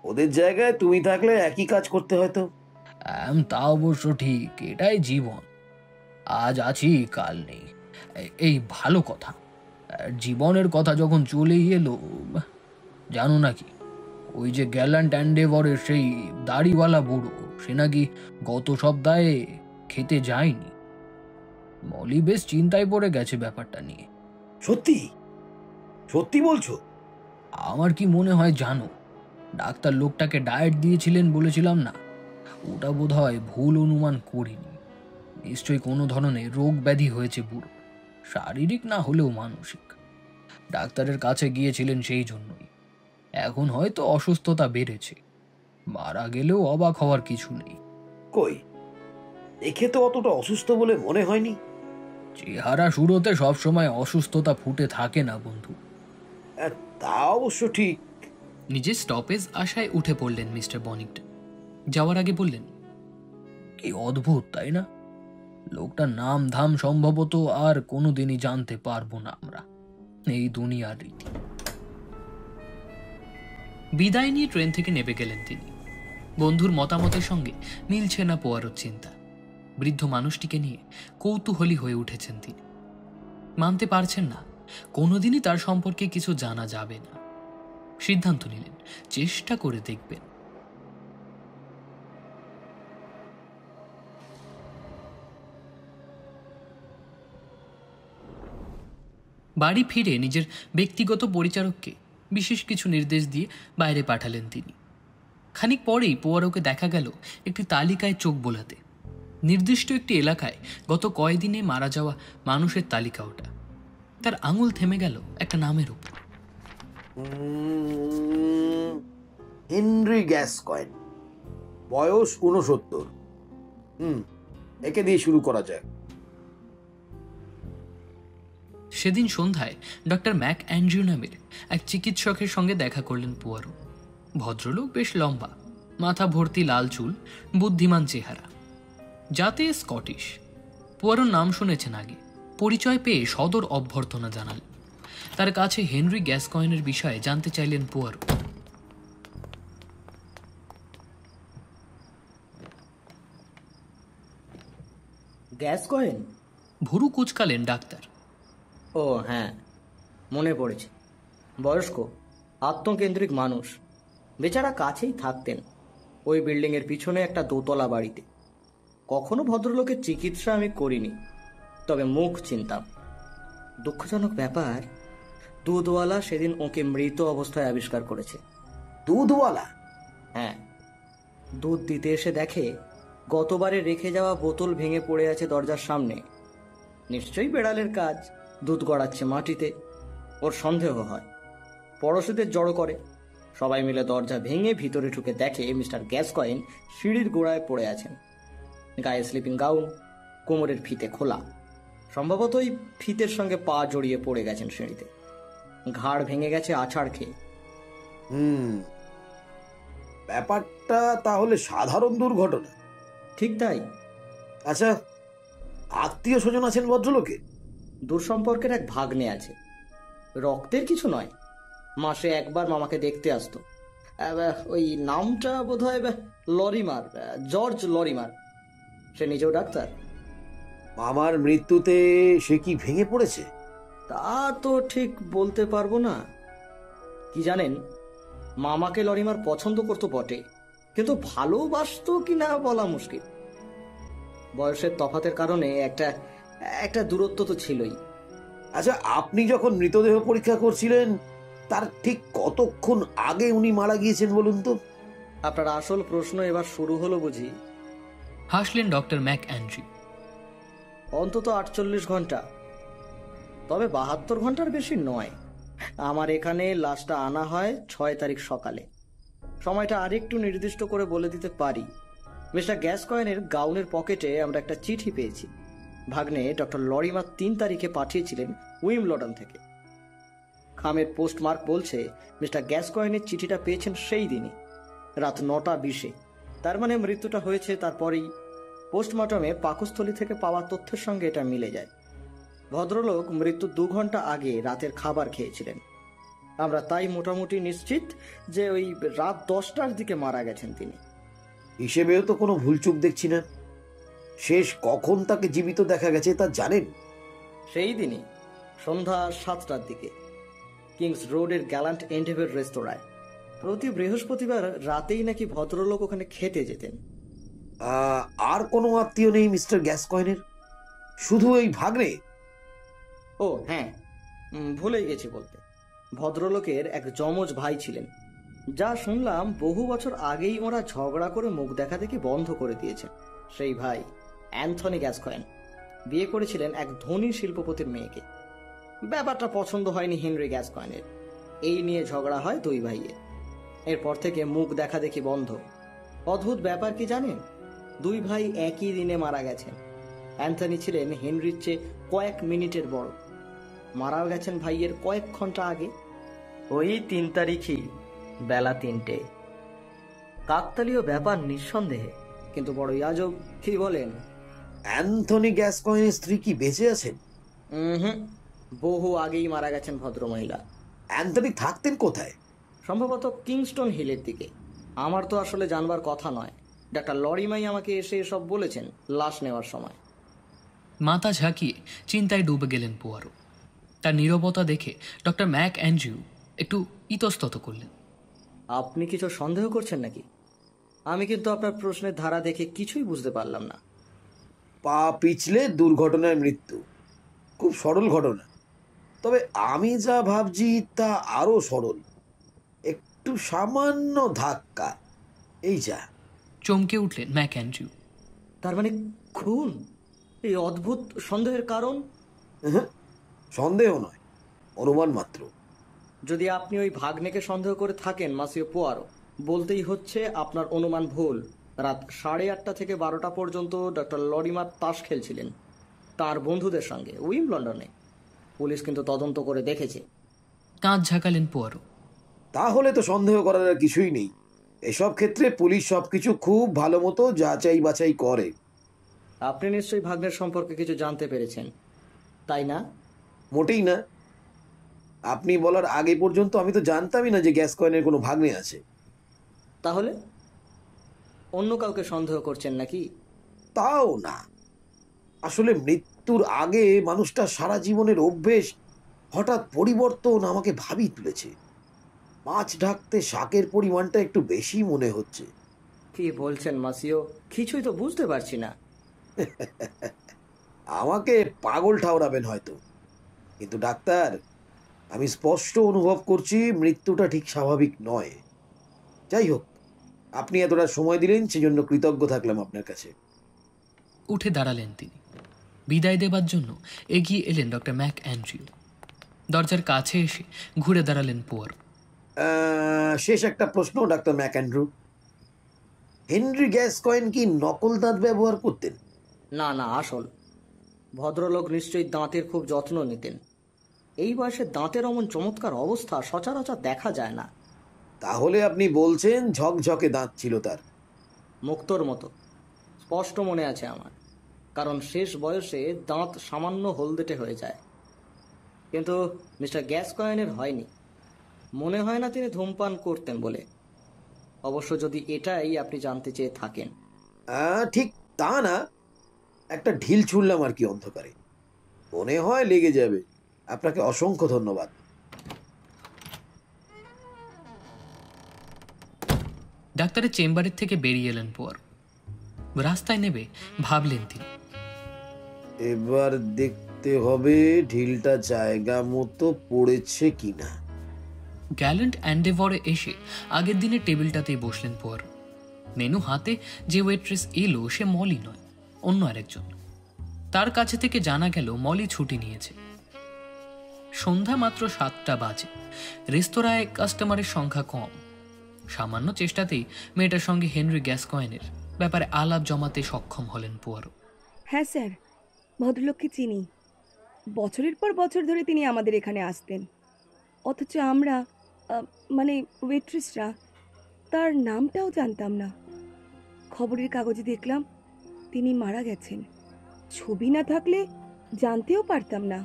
B: ওদের জায়গায় তুমি থাকলে একই কাজ করতে হয়তো।
C: তা অবশ্য ঠিক, এটাই জীবন। আজ আছি কাল নেই, এই ভালো কথা। জীবনের কথা যখন চলেই এলো, জানো নাকি ওই যে গ্যালান্ট অ্যান্ডেভরের সেই দাড়িওয়ালা বুড়ো, সে নাকি গত সপ্তাহে খেতে যায়নি। মলি বেশ চিন্তায় পড়ে গেছে ব্যাপারটা নিয়ে।
B: সত্যি সত্যি বলছো?
C: আমার কি মনে হয় জানো, ডাক্তার লোকটাকে ডায়েট দিয়েছিলেন বলেছিলাম না, ওটা বোধ হয় ভুল অনুমান করিনি। নিশ্চয়ই কোনো ধরনের রোগ ব্যাধি হয়েছে বুড়ো, শারীরিক না হলেও মানসিক। ডাক্তারের কাছে গিয়েছিলেন সেই জন্যই। এখন হয়তো অসুস্থতা বেড়েছে, মারা গেলেও অবাক হওয়ার কিছু নেই।
B: কই, দেখে তো অতটা অসুস্থ বলে মনে হয়নি।
C: চেহারা শুরুতে সবসময় অসুস্থতা ফুটে থাকে না বন্ধু।
B: তা অবশ্য ঠিক।
I: নিজের স্টপেজ আশায় উঠে পড়লেন মিস্টার বনিংটন। যাওয়ার আগে বললেন,
C: কি অদ্ভুত তাই না? লোকটার নাম ধাম সম্ভবত আর কোনোদিনই জানতে পারবো না আমরা, এই দুনিয়ার রীতি।
I: বিদায় নিয়ে ট্রেন থেকে নেমে গেলেন তিনি। বন্ধুর মতামতের সঙ্গে মিলছে না পোয়ারোর চিন্তা। বৃদ্ধ মানুষটিকে নিয়ে কৌতূহলী হয়ে উঠেছেন তিনি। মানতে পারছেন না কোনোদিনই তার সম্পর্কে কিছু জানা যাবে না। সিদ্ধান্ত নিলেন চেষ্টা করে দেখবেন। বাড়ি ফিরে নিজের ব্যক্তিগত পরিচারককে বিশেষ কিছু নির্দেশ দিয়ে বাইরে পাঠালেন তিনি। খানিক পরেই পোয়ারোকে দেখা গেল একটি তালিকায় চোখ বোলাতে। নির্দিষ্ট একটি এলাকায় গত কয়েকদিনে মারা যাওয়া মানুষের তালিকা ওটা। তার আঙুল থেমে গেল একটা নামের উপর।
B: হেনরি গ্যাসকয়েন, বয়স 69। একে দিয়ে শুরু করা যায়।
I: সেদিন সন্ধ্যায় ডক্টর ম্যাক অ্যান্ড্রিউ নামের এক চিকিৎসকের সঙ্গে দেখা করলেন পোয়ারো। ভদ্রলোক বেশ লম্বা, মাথা ভর্তি লাল চুল, বুদ্ধিমান চেহারা, যাতে স্কটিশ। পোয়ারোর নাম শুনেছেন আগে। পরিচয় পেয়ে সদর অভ্যর্থনা জানালেন। তার কাছে হেনরি গ্যাসকয়েনের বিষয়ে জানতে চাইলেন পোয়ারো।
J: গ্যাসকয়েন?
I: ভুরু কুচকালেন ডাক্তার।
J: ও হ্যাঁ, মনে পড়েছে। বয়স্ক, আত্মকেন্দ্রিক মানুষ। বেচারা কাছেই থাকতেন, ওই বিল্ডিংয়ের পিছনে একটা দোতলা বাড়িতে। কখনো ভদ্রলোকের চিকিৎসা আমি করিনি, তবে মুখ চিনতাম। দুঃখজনক ব্যাপার, দুধওয়ালা সেদিন ওকে মৃত অবস্থায় আবিষ্কার করেছে।
B: দুধওয়ালা?
J: হ্যাঁ, দুধ দিতে এসে দেখে গতবারে রেখে যাওয়া বোতল ভেঙে পড়ে আছে দরজার সামনে। নিশ্চয়ই বেড়ালের কাজ, দুধ গড়াচ্ছে মাটিতে। ওর সন্দেহ হয়, পড়োশিদের জড়ো করে। সবাই মিলে দরজা ভেঙে ভিতরে ঢুকে দেখে মিস্টার গ্যাসকয়েন সিঁড়ির গোড়ায় পড়ে আছেন। গায়ে স্লিপিং গাউন, কোমরের ফিতে খোলা। সম্ভবত ওই ফিতের সঙ্গে পা জড়িয়ে পড়ে গেছেন সিঁড়িতে। ঘাড় ভেঙে গেছে আছাড় খেয়ে।
B: ব্যাপারটা তাহলে সাধারণ দুর্ঘটনা?
J: ঠিক তাই।
B: আচ্ছা, আত্মীয় স্বজন আছেন ভদ্রলোকে?
J: দূর সম্পর্কের এক ভাগ্নে আছে, রক্তের কিছু নয়। মাসে একবার মামাকে দেখতে আসতো। ওই নামটা বোধ হয় লরিমার, জর্জ লরিমার। সে নিজেও ডাক্তার।
B: মামার মৃত্যুতে সে কি ভেঙে পড়েছে?
J: তা তো ঠিক বলতে পারবো না। কি জানেন, মামাকে লরিমার পছন্দ করতো বটে, কিন্তু ভালোবাসতো কিনা বলা মুশকিল। বয়সের তফাতের কারণে একটা দূরত্ব তো ছিলই।
B: আচ্ছা, আপনি যখন মৃতদেহ পরীক্ষা করছিলেন তার ঠিক কতক্ষণ আগে উনি মারা গিয়েছেন বলুন তো?
J: আপনার আসল প্রশ্ন এবার শুরু হলো বুঝি?
I: হাসলেন ডক্টর ম্যাক অ্যান্ড্রিউ।
J: অন্তত 48 ঘন্টা, তবে 72 ঘন্টার বেশি নয়। আমার এখানে লাশটা আনা হয় 6 তারিখ সকালে। সময়টা আরেকটু নির্দিষ্ট করে বলে দিতে পারি। মিস্টার গ্যাসকয়েনের গাউনের পকেটে আমরা একটা চিঠি পেয়েছি। ভাগ্নে ডক্টর লরিমার 3 তারিখে পাঠিয়েছিলেন উইমবলডন থেকে। খামের পোস্টমার্ক বলছে মিস্টার গ্যাসকয়েনের চিঠিটা পেয়েছেন সেই দিনই রাত 9:20। তার মানে মৃত্যুটা হয়েছে তারপরেই। পোস্টমর্টমে পাকস্থলী থেকে পাওয়া তথ্যের সঙ্গে এটা মিলে যায়। ভদ্রলোক মৃত্যুর 2 ঘন্টা আগে রাতের খাবার খেয়েছিলেন। আমরা তাই মোটামুটি নিশ্চিত যে ওই রাত 10টার দিকে মারা গেছেন তিনি।
B: হিসেবেও তো কোনো ভুলচুক দেখছি না। শেষ কখন তাকে জীবিত দেখা গেছে তা জানেন?
J: সেই দিনই সন্ধ্যা 7টার দিকে কিংস রোডের গ্যালান্ট এন্ডেভর রেস্তোরাঁয়। প্রতি বৃহস্পতিবার রাতেই নাকি ভদ্রলোক ওখানে খেতে যেতেন।
B: আর কোনো আত্মীয় নেই মিস্টার গ্যাসকয়েনের? শুধু এই ভাগ্নে?
J: ও হ্যাঁ, ভুলেই গেছি বলতে। ভদ্রলোকের এক যমজ ভাই ছিলেন, যা শুনলাম বহু বছর আগেই ওরা ঝগড়া করে মুখ দেখা দেখি বন্ধ করে দিয়েছেন। সেই ভাই অ্যান্থনি গ্যাসকয়েন বিয়ে করেছিলেন এক ধনী শিল্পপতির মেয়েকে। ব্যাপারটা পছন্দ হয়নি হেনরি গ্যাসকয়েনের। এই নিয়ে ঝগড়া হয় 2 ভাইয়ের। এরপর থেকে মুখ দেখা দেখি বন্ধ। অদ্ভুত ব্যাপার কি জানেন, 2 ভাই একই দিনে মারা গেছেন। অ্যান্থনি ছিলেন হেনরির চেয়ে কয়েক মিনিটের বড়। মারাও গেছেন ভাইয়ের কয়েক ঘন্টা আগে, ওই 3 তারিখই বেলা 3টে। কাকতালীয় ব্যাপার নিঃসন্দেহে, কিন্তু বড়ই আজব। কি বলেন?
B: অ্যান্থনি গ্যাসকয়েনের স্ত্রী কি বেঁচে আছেন?
J: বহু আগেই মারা গেছেন ভদ্রমহিলা।
B: অ্যান্থনি থাকতেন কোথায়?
J: সম্ভবত কিংস্টন হিলের দিকে। আমার তো আসলে জানবার কথা নয়। ডাক্তার লরিমাই আমাকে এসে এসব বলেছেন লাশ নেওয়ার সময়।
I: মাথা ঝাঁকিয়ে চিন্তায় ডুবে গেলেন পোয়ারো। তার নীরবতা দেখে ডক্টর ম্যাক অ্যান্ড্রিউ একটু ইতস্তত করলেন।
J: আপনি কিছু সন্দেহ করছেন নাকি? আমি কিন্তু আপনার প্রশ্নের ধারা দেখে কিছুই বুঝতে পারলাম না।
B: পা পিছলে দুর্ঘটনায় মৃত্যু, খুব সরল ঘটনা। তবে আমি যা ভাবছি তা আরো সরল। একটু সামান্য ধাক্কা, এই যা।
I: চমকে উঠলেন ম্যাক অ্যান্ড্রিউ।
J: তার মানে খুন? এই অদ্ভুত সন্দেহের কারণ?
B: সন্দেহ নয়, অনুমান মাত্র।
J: যদি আপনি ওই ভাগ্নেকে সন্দেহ করে থাকেন মাসিও পোয়ারো, বলতেই হচ্ছে আপনার অনুমান ভুল। রাত 8:30 থেকে 12টা পর্যন্ত ডক্টর লরিমার তাস খেলছিলেন তার বন্ধুদের সঙ্গে উইম্বলডনে। পুলিশ কিন্তু তদন্ত করে দেখেছে।
I: কাঁধ ঝাঁকালেন পোয়ারো।
B: তাহলে তো সন্দেহ করার আর কিছুই নেই। এসব ক্ষেত্রে পুলিশ সবকিছু খুব ভালো মতো যাচাই বাছাই করে।
J: আপনি নিশ্চয়ই ভাগ্নের সম্পর্কে কিছু জানতে পেরেছেন, তাই না?
B: মোটেই না। আপনি বলার আগে পর্যন্ত আমি তো জানতামই না যে গ্যাসকয়েনের কোনো ভাগ্নে আছে।
J: তাহলে অন্য কাউকে সন্দেহ করছেন নাকি?
B: তাও না। আসলে মৃত্যুর আগে মানুষটা সারা জীবনের অভ্যেস হঠাৎ পরিবর্তন আমাকে ভাবিয়ে তুলেছে। মাছ ঢাকতে শাকের পরিমাণটা একটু বেশি মনে হচ্ছে।
J: কি বলছেন মাসিও? কিছুই তো বুঝতে পারছি না।
B: আমাকে পাগল ঠাওরাবেন হয়তো, কিন্তু ডাক্তার, আমি স্পষ্ট অনুভব করছি মৃত্যুটা ঠিক স্বাভাবিক নয়। যাই হোক, আপনি এতটা সময় দিলেন সেজন্য কৃতজ্ঞ থাকলাম আপনার কাছে।
I: উঠে দাঁড়ালেন তিনি। বিদায় দেবার জন্য এগিয়ে এলেন ডক্টর ম্যাক অ্যান্ড্রিউ। দরজার কাছে এসে ঘুরে দাঁড়ালেন পোয়ারো।
B: শেষ একটা প্রশ্ন ডাক্তার ম্যাক অ্যান্ড্রু, হেনরি গ্যাসকয়েন কি নকল দাঁত ব্যবহার করতেন?
J: না না, আসল। ভদ্রলোক নিশ্চয়ই দাঁতের খুব যত্ন নিতেন। এই বয়সে দাঁতের অমন চমৎকার অবস্থা সচরাচর দেখা যায় না।
B: তাহলে আপনি বলছেন ঝকঝকে দাঁত ছিল তার?
J: মুক্তোর মতো। স্পষ্ট মনে আছে আমার, কারণ শেষ বয়সে দাঁত সামান্য হলদেটে হয়ে যায়। কিন্তু মিস্টার গ্যাসকয়েনের হয়নি। মনে হয় না তিনি ধূমপান করতেন বলে। অবশ্য যদি এটাই আপনি জানতে চেয়ে থাকেন।
B: ঠিক তা না, একটা ঢিল ছুড়লাম আর কি অন্ধকারে। মনে হয় লেগে যাবে। আপনাকে অসংখ্য ধন্যবাদ।
I: ডাক্তারের চেম্বারের থেকে বেরিয়ে এলেন পোয়ারো। রাস্তায় নেবে ভাবলেন তিনি,
B: এবার দেখতে হবে ঢিলটা জায়গা মতো পড়েছে কিনা।
I: গ্যালেন্ট অ্যান্ডেভরে এসে আগের দিনের টেবিলটাতেই বসলেন পোয়ারো। মেনু হাতে যে ওয়েট্রেস এলো সে মলি নয়, অন্য আরেকজন। তার কাছে থেকে জানা গেল মলি ছুটি নিয়েছে। সন্ধ্যা মাত্র 7টা বাজে। রেস্তোরাঁয় কাস্টমারের সংখ্যা কম। সামান্য চেষ্টাতেই মেয়েটার সঙ্গে হেনরি গ্যাসকয়েনের ব্যাপারে আলাপ জমাতে সক্ষম হলেন পোয়ারো।
D: হ্যাঁ স্যার, ভদ্রলোককে চিনি। বছরের পর বছর ধরে তিনি আমাদের এখানে আসতেন, অথচ আমরা মানে ওয়েট্রেসরা তার নামটাও জানতাম না। খবরের কাগজে দেখলাম তিনি মারা গেছেন। ছবি না থাকলে জানতেও পারতাম না।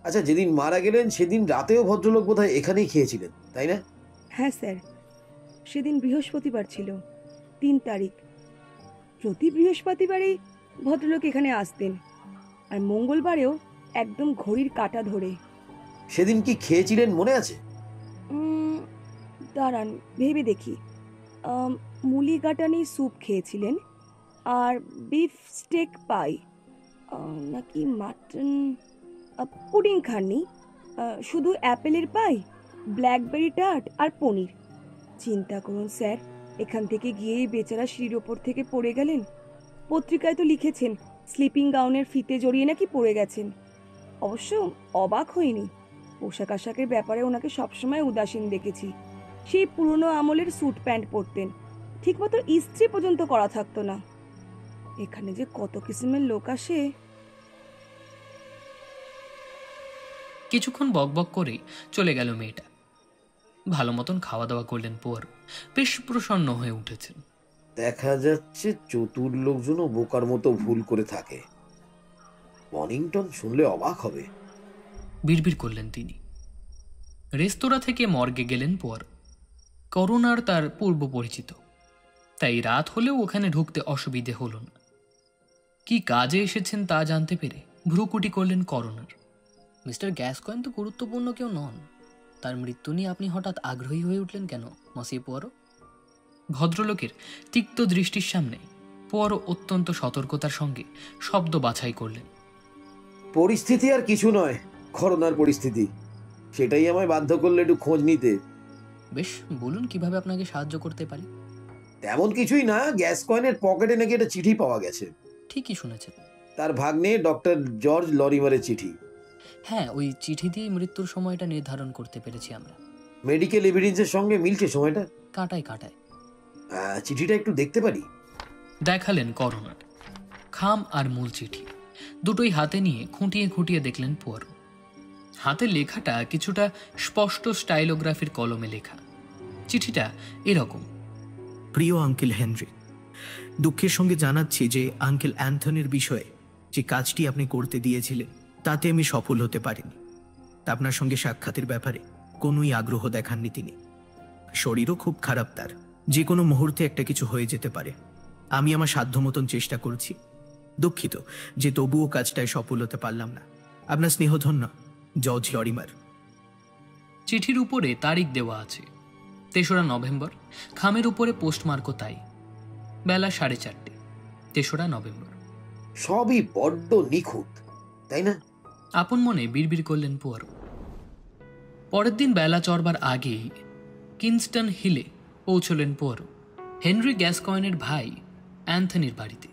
B: আচ্ছা, যেদিন মারা গেলেন সেদিন রাতেও ভদ্রলোক বোধহয় এখানেই খেয়েছিলেন, তাই না?
D: হ্যাঁ স্যার, সেদিন বৃহস্পতিবার ছিল, 3 তারিখ। প্রতি বৃহস্পতিবারেই ভদ্রলোক এখানে আসতেন, আর মঙ্গলবারেও একদম ঘড়ির কাঁটা ধরে।
B: সেদিন কি খেয়েছিলেন মনে আছে?
D: দাঁড়ান ভেবে দেখি। মুলিগাটানি স্যুপ খেয়েছিলেন, আর বিফ স্টেক পাই, নাকি মাটন, পুডিং খাননি, শুধু অ্যাপেলের পাই, ব্ল্যাকবেরি টার্ট আর পনির। চিন্তা করুন স্যার, এখান থেকে গিয়েই বেচারা সিঁড়ির ওপর থেকে পড়ে গেলেন। পত্রিকায় তো লিখেছেন স্লিপিং গাউনের ফিতে জড়িয়ে নাকি পড়ে গেছেন। অবশ্য অবাক হইনি, পোশাক আশাকের ব্যাপারে ওনাকে সবসময় উদাসীন দেখেছি। সেই পুরনো আমলের স্যুট প্যান্ট পরতেন, ঠিকমতো ইস্ত্রি পর্যন্ত করা থাকতো না। এখানে যে কত কিসিমের লোক আসে।
I: কিছুক্ষণ বকবক করে চলে গেল মেয়েটা। ভালো মতন খাওয়া দাওয়া করলেন পোয়ারো, বেশ প্রসন্ন হয়ে উঠেছেন।
B: দেখা যাচ্ছে চতুর লোকজনও বোকার মতো ভুল করে থাকে। বনিংটন শুনলে অবাক হবে।
I: বিড়বিড় করলেন তিনি। রেস্তোরাঁ থেকে মর্গে গেলেন পোয়ারো। করোনার তার পূর্ব পরিচিত, তাই রাত হলেও ওখানে ঢুকতে অসুবিধে হল না। কি কাজে এসেছেন তা জানতে পেরে ভ্রুকুটি করলেন করোনার। মিস্টার গ্যাসকয়েন তো গুরুত্বপূর্ণ কেউ নন, তার মৃত্যু নিয়ে আপনি হঠাৎ আগ্রহী হয়ে উঠলেন কেন মসিয়ে পোয়ারো? ভদ্রলোকের তিক্ত দৃষ্টির সামনে পোয়ারো অত্যন্ত সতর্কতার সঙ্গে শব্দ বাছাই করলেন।
B: পরিস্থিতি আর কিছু নয়, করোনার পরিস্থিতি। সেটাই আমায় বাধ্য করলে একটু খোঁজ নিতে।
I: বেশ, বলুন কিভাবে আপনাকে সাহায্য করতে পারি।
B: তেমন কিছুই না, গ্যাসকয়েনের পকেটে নাকি একটা চিঠি পাওয়া গেছে।
I: ঠিকই শুনেছেন।
B: তার ভাগ্নে ডক্টর জর্জ লরিমারের চিঠি।
I: হ্যাঁ, ওই চিঠি দিয়ে মৃত্যুর সময়টা নির্ধারণ করতে পেরেছি আমরা।
B: মেডিকেল এভিডেন্সের সঙ্গে মিলছে সময়টা?
I: কাঁটায় কাঁটায়।
B: চিঠিটা একটু দেখতে পারি?
I: দেখালেন করোনার। খাম আর মূল চিঠি দুটোই হাতে নিয়ে খুঁটিয়ে খুঁটিয়ে দেখলেন পোয়ারো। হাতে লেখাটা কিছুটা স্পষ্ট স্টাইলোগ্রাফির কলমে লেখা। চিঠিটা এরকম:
K: প্রিয় আঙ্কেল হেনরি, দুঃখের সঙ্গে জানাচ্ছি যে আঙ্কেল অ্যান্থনির বিষয়ে যে কাজটি আপনি করতে দিয়েছিলেন তাতে আমি সফল হতে পারিনি। আপনার সঙ্গে সাক্ষাতের ব্যাপারে কোনোই আগ্রহ দেখাননি তিনি। শরীরও খুব খারাপ তার, যে কোনো মুহূর্তে একটা কিছু হয়ে যেতে পারে। আমি আমার সাধ্য মতন চেষ্টা করছি, দুঃখিত যে তবুও কাজটায় সফল হতে পারলাম না। আপনার স্নেহধন্য জর্জ লরিমার।
I: চিঠির উপরে তারিখ দেওয়া আছে 3রা নভেম্বর। খামের উপরে পোস্টমার্কও তাই, বেলা 4:30, 3রা নভেম্বর।
B: সবই বড্ড নিখুঁত, তাই না?
I: আপন মনে বিড়বিড় করলেন পোয়ারো। পরের দিন বেলা চড়বার আগেই কিনস্টন হিলে পৌঁছলেন পোয়ারো হেনরি গ্যাসকয়েনের ভাই অ্যান্থনির বাড়িতে।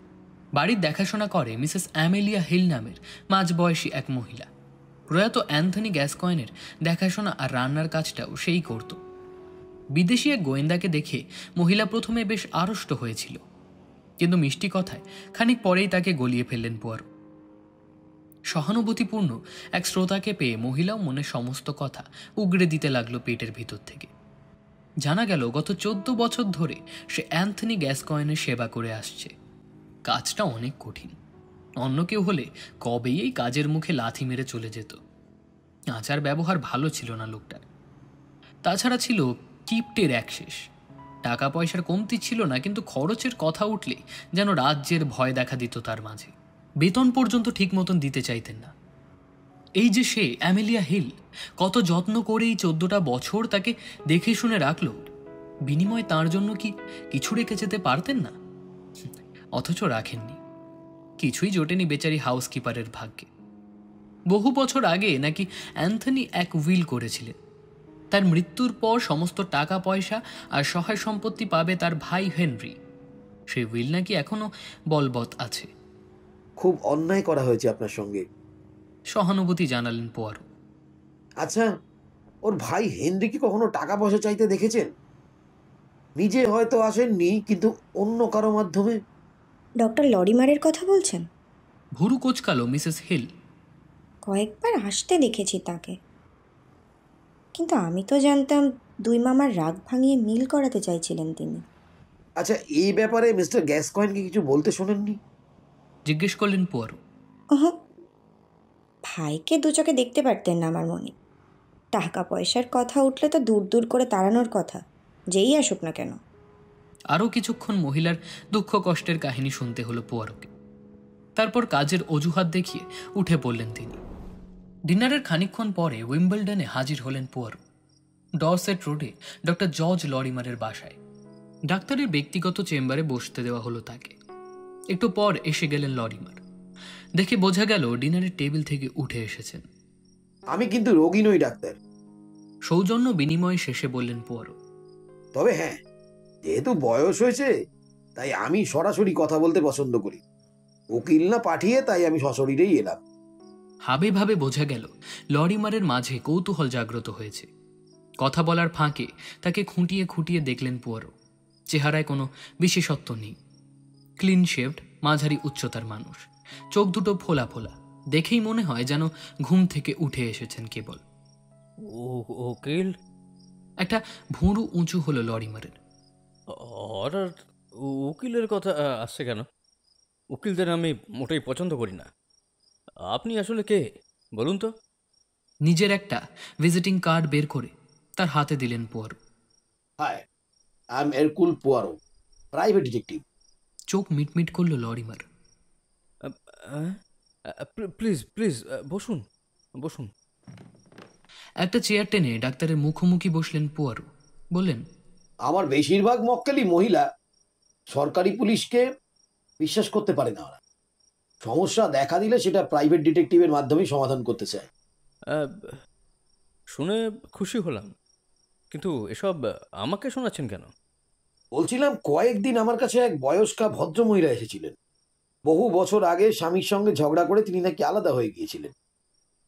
I: বাড়ির দেখাশোনা করে মিসেস অ্যামেলিয়া হিল নামের মাঝবয়সী এক মহিলা। প্রয়াত অ্যান্থনি গ্যাসকয়েনের দেখাশোনা আর রান্নার কাজটাও সেই করত। বিদেশি এক গোয়েন্দাকে দেখে মহিলা প্রথমে বেশ আড়ষ্ট হয়েছিল, কিন্তু মিষ্টি কথায় খানিক পরেই তাকে গলিয়ে ফেললেন পোয়ারো। সহানুভূতিপূর্ণ এক শ্রোতাকে পেয়ে মহিলাও মনের সমস্ত কথা উগড়ে দিতে লাগলো পেটের ভিতর থেকে। জানা গেল গত 14 বছর ধরে সে অ্যান্থনি গ্যাসকয়েনের সেবা করে আসছে। কাজটা অনেক কঠিন, অন্য কেউ হলে কবেই এই কাজের মুখে লাথি মেরে চলে যেত। আচার ব্যবহার ভালো ছিল না লোকটার। তাছাড়া ছিল কিপ্টের এক শেষ। টাকা পয়সার কমতি ছিল না, কিন্তু খরচের কথা উঠলেই যেন রাজ্যের ভয় দেখা দিত তার মাঝে। বেতন পর্যন্ত ঠিক মতন দিতে চাইতেন না। এই যে সে অ্যামেলিয়া হিল, কত যত্ন করে এই 14টা বছর তাকে দেখে শুনে রাখল, বিনিময়ে তার জন্য কি কিছু রেখে যেতে পারতেন না? অথচ রাখেননি। কিছুই জোটেনি বেচারি হাউসকিপারের ভাগ্যে। বহু বছর আগে নাকি অ্যান্থনি এক উইল করেছিলেন। তার মৃত্যুর পর সমস্ত টাকা পয়সা আর সহায় সম্পত্তি পাবে তার ভাই হেনরি। সেই উইল নাকি এখনো বলবৎ আছে।
B: খুব অন্যায় করা হয়েছে আপনার সঙ্গে,
I: সহানুভূতি জানালেন পোয়ারো।
B: আচ্ছা, ওর ভাই হেনরি কি কখনো টাকা পয়সা চাইতে দেখেছেন? নিজে হয়তো আসেননি, কিন্তু অন্য কারো মাধ্যমে।
L: ডক্টর লরিমারের কথা বলছেন?
I: ভুরু কোচকালো মিসেস হিল।
L: কয়েকবার আসতে দেখেছি তাকে, কিন্তু আমি তো জানতাম দুই মামার রাগ ভাঙিয়ে মিল করাতে চাইছিলেন তিনি।
B: আচ্ছা, এই ব্যাপারে মিস্টার গ্যাসকয়েনকে কিছু বলতে শোনেননি?
I: জিজ্ঞেস করলেন পোয়ারো।
L: ভাইকে দু চোখে দেখতে পারতেন না আমার মনে। টাকা পয়সার কথা উঠলে তো দূর দূর করে তাড়ানোর কথা, যেই আসুক না কেন।
I: আরও কিছুক্ষণ মহিলার দুঃখ কষ্টের কাহিনী শুনতে হলো পোয়ারোকে। তারপর কাজের অজুহাত দেখিয়ে উঠে পড়লেন তিনি। ডিনারের খানিকক্ষণ পরে উইম্বলডনে হাজির হলেন পোয়ারো, ডরসেট রোডে ডক্টর জর্জ লরিমারের বাসায়। ডাক্তারের ব্যক্তিগত চেম্বারে বসতে দেওয়া হলো তাকে। একটু পর এসে গেলেন লরিমার। দেখে বোঝা গেল ডিনারের টেবিল থেকে উঠে এসেছেন।
B: আমি কিন্তু রোগী নই ডাক্তার,
I: সৌজন্য বিনিময় শেষে বললেন পোয়ারো।
B: তবে হ্যাঁ, যেহেতু বয়স হয়েছে তাই আমি সরাসরি কথা বলতে পছন্দ করি। উকিল না পাঠিয়ে তাই আমি সশরীরেই এলাম।
I: হাবে ভাবে বোঝা গেল লরিমারের মাঝে কৌতূহল জাগ্রত হয়েছে। কথা বলার ফাঁকে তাকে খুঁটিয়ে খুঁটিয়ে দেখলেন পোয়ারো। চেহারায় কোনো বিশেষত্ব নেই, ক্লিন শেভড, মাঝারি উচ্চতার মানুষ, চোখ দুটো ফোলা ফোলা, দেখেই মনে হয় যেন ঘুম থেকে উঠে এসেছেন কেবল।
M: উকিল?
I: একটা ভুঁড়ু উঁচু হলো লরিমারের।
M: অর্ডার উকিলের কথা আসছে কেন? উকিলদের আমি মোটেই পছন্দ করি না। আপনি আসলে কে বলুন তো?
I: নিজের একটা ভিজিটিং কার্ড বের করে তার হাতে দিলেন Poirot.
B: Hi, I am Hercule Poirot, private detective.
I: চোখ মিটমিট করলো লরিমার।
M: প্লিজ প্লিজ বসুন বসুন।
I: একটা চেয়ার টেনে ডাক্তারের মুখোমুখি বসলেন পোয়ারো। বললেন,
B: আমার বেশিরভাগ মক্কেলই মহিলা। সরকারি পুলিশকে বিশ্বাস করতে পারে না ওরা। সমস্যা দেখা দিলে সেটা প্রাইভেট ডিটেকটিভের মাধ্যমেই সমাধান করতে চায়।
M: শুনে খুশি হলাম, কিন্তু এসব আমাকে শোনাচ্ছেন কেন?
B: বলছিলাম, কয়েকদিন আমার কাছে এক বয়স্কা ভদ্রমহিলা এসেছিলেন। বহু বছর আগে স্বামীর সঙ্গে ঝগড়া করে তিনি নাকি আলাদা হয়ে গিয়েছিলেন।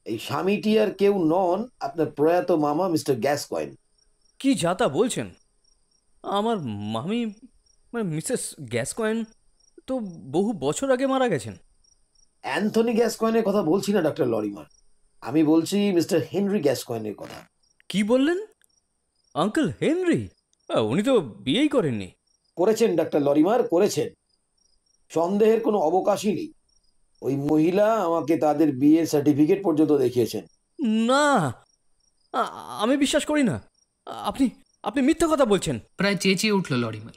B: এই স্বামীটি আর কেউ নন, আপনার প্রয়াত মামা মিস্টার গ্যাসকয়েন।
M: কি যাতা বলছেন? আমার মামি মানে মিসেস গ্যাসকয়েন তো বহু বছর আগে মারা গেছেন।
B: অ্যান্থনি গ্যাসকয়েনের কথা বলছি না ডক্টর লরিমার, আমি বলছি মিস্টার হেনরি গ্যাসকয়েনের কথা।
M: কি বললেন? Uncle Henry? উনি তো বিয়েই করেননি।
B: করেছেন ডাক্তার লরিমার, করেছেন। সন্দেহের কোনো অবকাশই নেই। ওই মহিলা আমাকে তাদের বিয়ের সার্টিফিকেট পর্যন্ত দেখিয়েছেন।
M: না, আমি বিশ্বাস করি না। আপনি আপনি মিথ্যা কথা বলছেন।
I: প্রায় চেঁচিয়ে উঠল লরিমার।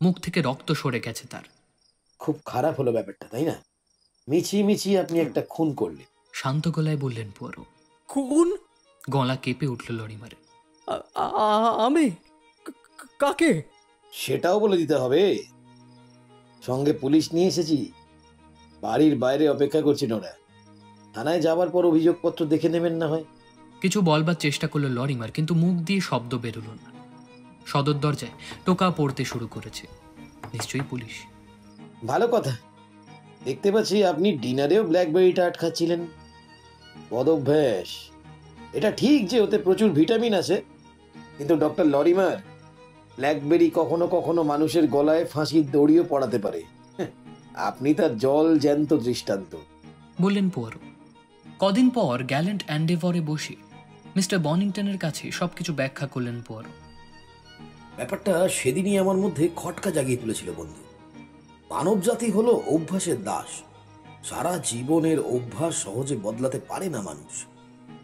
I: মুখ থেকে রক্ত সরে গেছে তার।
B: খুব খারাপ হলো ব্যাপারটা, তাই না? মিছিয়ে মিছিয়ে আপনি একটা খুন করলেন।
I: শান্ত গলায় বললেন পোয়ারো।
M: খুন?
I: গলা কেঁপে উঠল লরিমারের।
M: আমি? কাকে?
B: সেটাও বলে দিতে হবে। সঙ্গে পুলিশ নিয়ে এসেছি, বাড়ির বাইরে অপেক্ষা করছেন ওরা। থানায় যাবার পর অভিযোগপত্র দেখে নেবেন না হয়।
I: কিছু বলবার চেষ্টা করলো লরিমার, কিন্তু মুখ দিয়ে শব্দ বেরোল না। সদর দরজায় টোকা পড়তে শুরু করেছে। নিশ্চয়ই পুলিশ।
B: ভালো কথা। দেখতে পাচ্ছি আপনি ডিনারেও ব্ল্যাকবেরি টার্ট খাচ্ছিলেন। বদভ্যাস। এটা ঠিক যে ওতে প্রচুর ভিটামিন আছে, কিন্তু ডক্টর লরিমার, ব্ল্যাকবেরি কখনো কখনো মানুষের গলায় ফাঁসির দড়িও পড়াতে পারে। আপনি তার জল জ্যান্ত দৃষ্টান্ত,
I: বললেন পোয়ারো। কদিন পর গ্যালেন্ট অ্যান্ডেভরে বসে মিস্টার বনিংটনের কাছে সবকিছু ব্যাখ্যা করলেন পোয়ারো।
B: ব্যাপারটা সেদিনই আমার মধ্যে খটকা জাগিয়ে তুলেছিল বন্ধু। মানব জাতি হলো অভ্যাসের দাস। সারা জীবনের অভ্যাস সহজে বদলাতে পারে না মানুষ,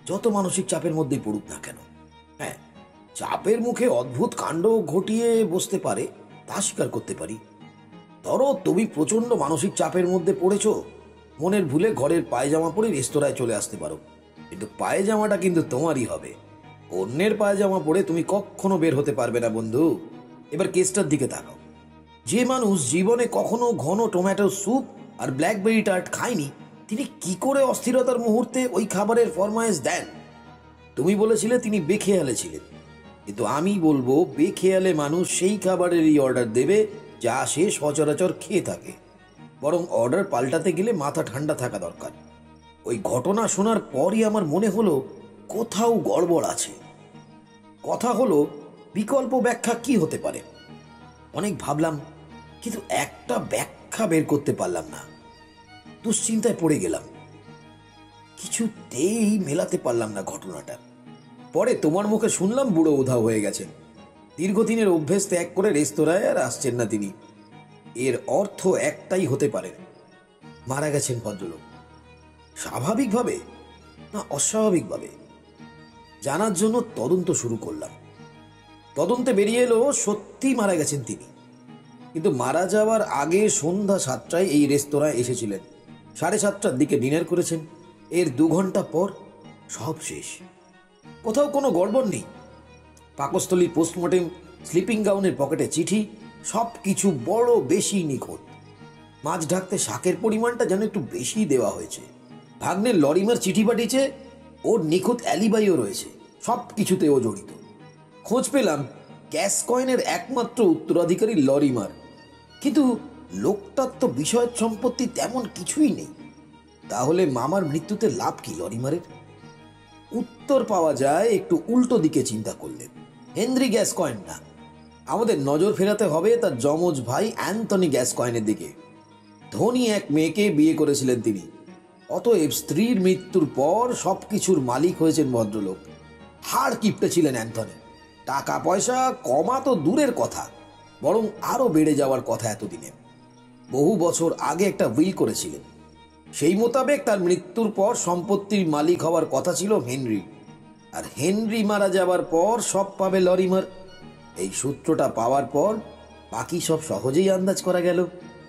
B: যত মানসিক চাপের মধ্যেই পড়ুক না কেন। হ্যাঁ, চাপের মুখে অদ্ভুত কাণ্ড ঘটিয়ে বসতে পারে, তা স্বীকার করতে পারি। ধরো তুমি প্রচন্ড মানসিক চাপের মধ্যে পড়েছো, মনের ভুলে ঘরের পায়জামা পরে রেস্তোরাঁয় চলে আসতে পারো, কিন্তু পায়জামাটা কিন্তু তোমারই হবে। অন্যের পায়জামা পরে তুমি কখনো বের হতে পারবে না বন্ধু। এবার কেসটার দিকে তাকাও। যে মানুষ জীবনে কখনো ঘন টমেটো স্যুপ আর ব্ল্যাকবেরি টার্ট খায়নি, তিনি কি করে অস্থিরতার মুহূর্তে ওই খাবারের ফরমায়েশ দেন? তুমি বলেছিলে তিনি বেখেয়ালে ছিলেন, কিন্তু আমি বলবো বেখেয়ালে মানুষ সেই খাবারেরই অর্ডার দেবে যা সে সচরাচর খেয়ে থাকে। বরং অর্ডার পাল্টাতে গেলে মাথা ঠান্ডা থাকা দরকার। ওই ঘটনা শোনার পরই আমার মনে হলো কোথাও গড়বড় আছে। কথা হলো, বিকল্প ব্যাখ্যা কি হতে পারে? অনেক ভাবলাম, কিন্তু একটা ব্যাখ্যা বের করতে পারলাম না। দুশ্চিন্তায় পড়ে গেলাম, কিছুতেই মেলাতে পারলাম না ঘটনাটা। পরে তোমার মুখে শুনলাম বুড়ো উধাও হয়ে গেছেন, দীর্ঘদিনের অভ্যেস ত্যাগ করে রেস্তোরাঁয় আর আসছেন না তিনি। এর অর্থ একটাই হতে পারে, মারা গেছেন ভদ্রলোক। স্বাভাবিকভাবে না অস্বাভাবিকভাবে জানার জন্য তদন্ত শুরু করলাম। তদন্তে বেরিয়ে এলো সত্যি মারা গেছেন তিনি, কিন্তু মারা যাওয়ার আগে সন্ধ্যা 7টায় এই রেস্তোরাঁয় এসেছিলেন। 7:30টার দিকে ডিনার করেছেন। এর 2 ঘন্টা পর সব শেষ, কোথাও কোনো গড়বড় নেই। পাকস্থলী, পোস্টমর্টেম, স্লিপিং গাউনের পকেটে চিঠি, সব কিছু বড় বেশি নিখুঁত। মাছ ঢাকতে শাকের পরিমাণটা যেন একটু বেশি দেওয়া হয়েছে। ভাগ্নের লরিমার চিঠি পাঠিয়েছে, ওর নিখুঁত অ্যালিবাইও রয়েছে, সব কিছুতে ও জড়িত। খোঁজ পেলাম গ্যাস কয়েনের একমাত্র উত্তরাধিকারী লরিমার, কিন্তু লোকটার তো বিষয় সম্পত্তি তেমন কিছুই নেই। তাহলে মামার মৃত্যুতে লাভ কি লরিমারের? উত্তর পাওয়া যায় একটু উল্টো দিকে চিন্তা করলে। হেনরি গ্যাস কয়েন না, আমাদের নজর ফেরাতে হবে তার যমজ ভাই অ্যান্থনি গ্যাস কয়েনের দিকে। ধনী এক মেয়েকে বিয়ে করেছিলেন তিনি, অতএব স্ত্রীর মৃত্যুর পর সবকিছুর মালিক হয়েছেন ভদ্রলোক। হাড় কিপটে ছিলেন অ্যান্থনি। টাকা পয়সা কমা তো দূরের কথা, বরং আরো বেড়ে যাওয়ার কথা এতদিনে। বহু বছর আগে একটা উইল করেছিলেন, সেই মোতাবেক তার মৃত্যুর পর সম্পত্তির মালিক হওয়ার কথা ছিল হেনরি। আর হেনরি মারা যাওয়ার পর সব পাবে লরিমার। এই সূত্রটা পাওয়ার পর বাকি সব সহজেই আন্দাজ করা গেল।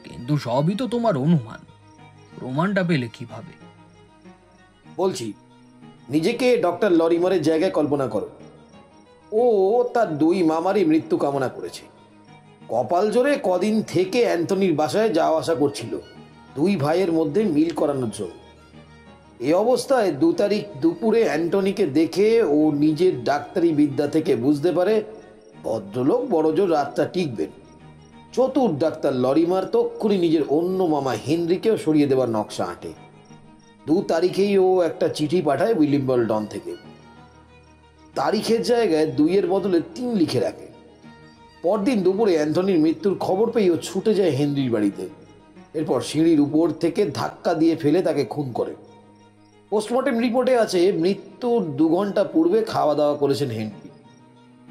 C: কিন্তু সবই তো তোমার অনুমান, প্রমাণটা পেলে কিভাবে?
B: বলছি, নিজেকে ডক্টর লরিমারের জায়গায় কল্পনা করো। ও তার 2 মামারই মৃত্যু কামনা করেছে। কপাল জোরে কদিন থেকে অ্যান্থনির বাসায় যাওয়া আসা করছিল 2 ভাইয়ের মধ্যে মিল করানোর জন্য। এই অবস্থায় 2 তারিখ দুপুরে অ্যান্টনিকে দেখে ও নিজের ডাক্তারি বিদ্যা থেকে বুঝতে পারে ভদ্রলোক বড়জোর রাতটা টিকবেন। চতুর ডাক্তার লরিমার তক্ষুনি নিজের অন্য মামা হেনরিকেও সরিয়ে দেওয়ার নকশা আঁটে। 2 তারিখেই ও একটা চিঠি পাঠায় উইলিম্বলডন থেকে। তারিখের জায়গায় 2-এর বদলে 3 লিখে রাখে। পরদিন দুপুরে অ্যান্থনির মৃত্যুর খবর পেয়ে ও ছুটে যায় হেনরির বাড়িতে। এরপর সিঁড়ির উপর থেকে ধাক্কা দিয়ে ফেলে তাকে খুন করে। পোস্টমর্টেম রিপোর্টে আছে মৃত্যুর 2 ঘন্টা পূর্বে খাওয়া দাওয়া করেছেন হেনরি।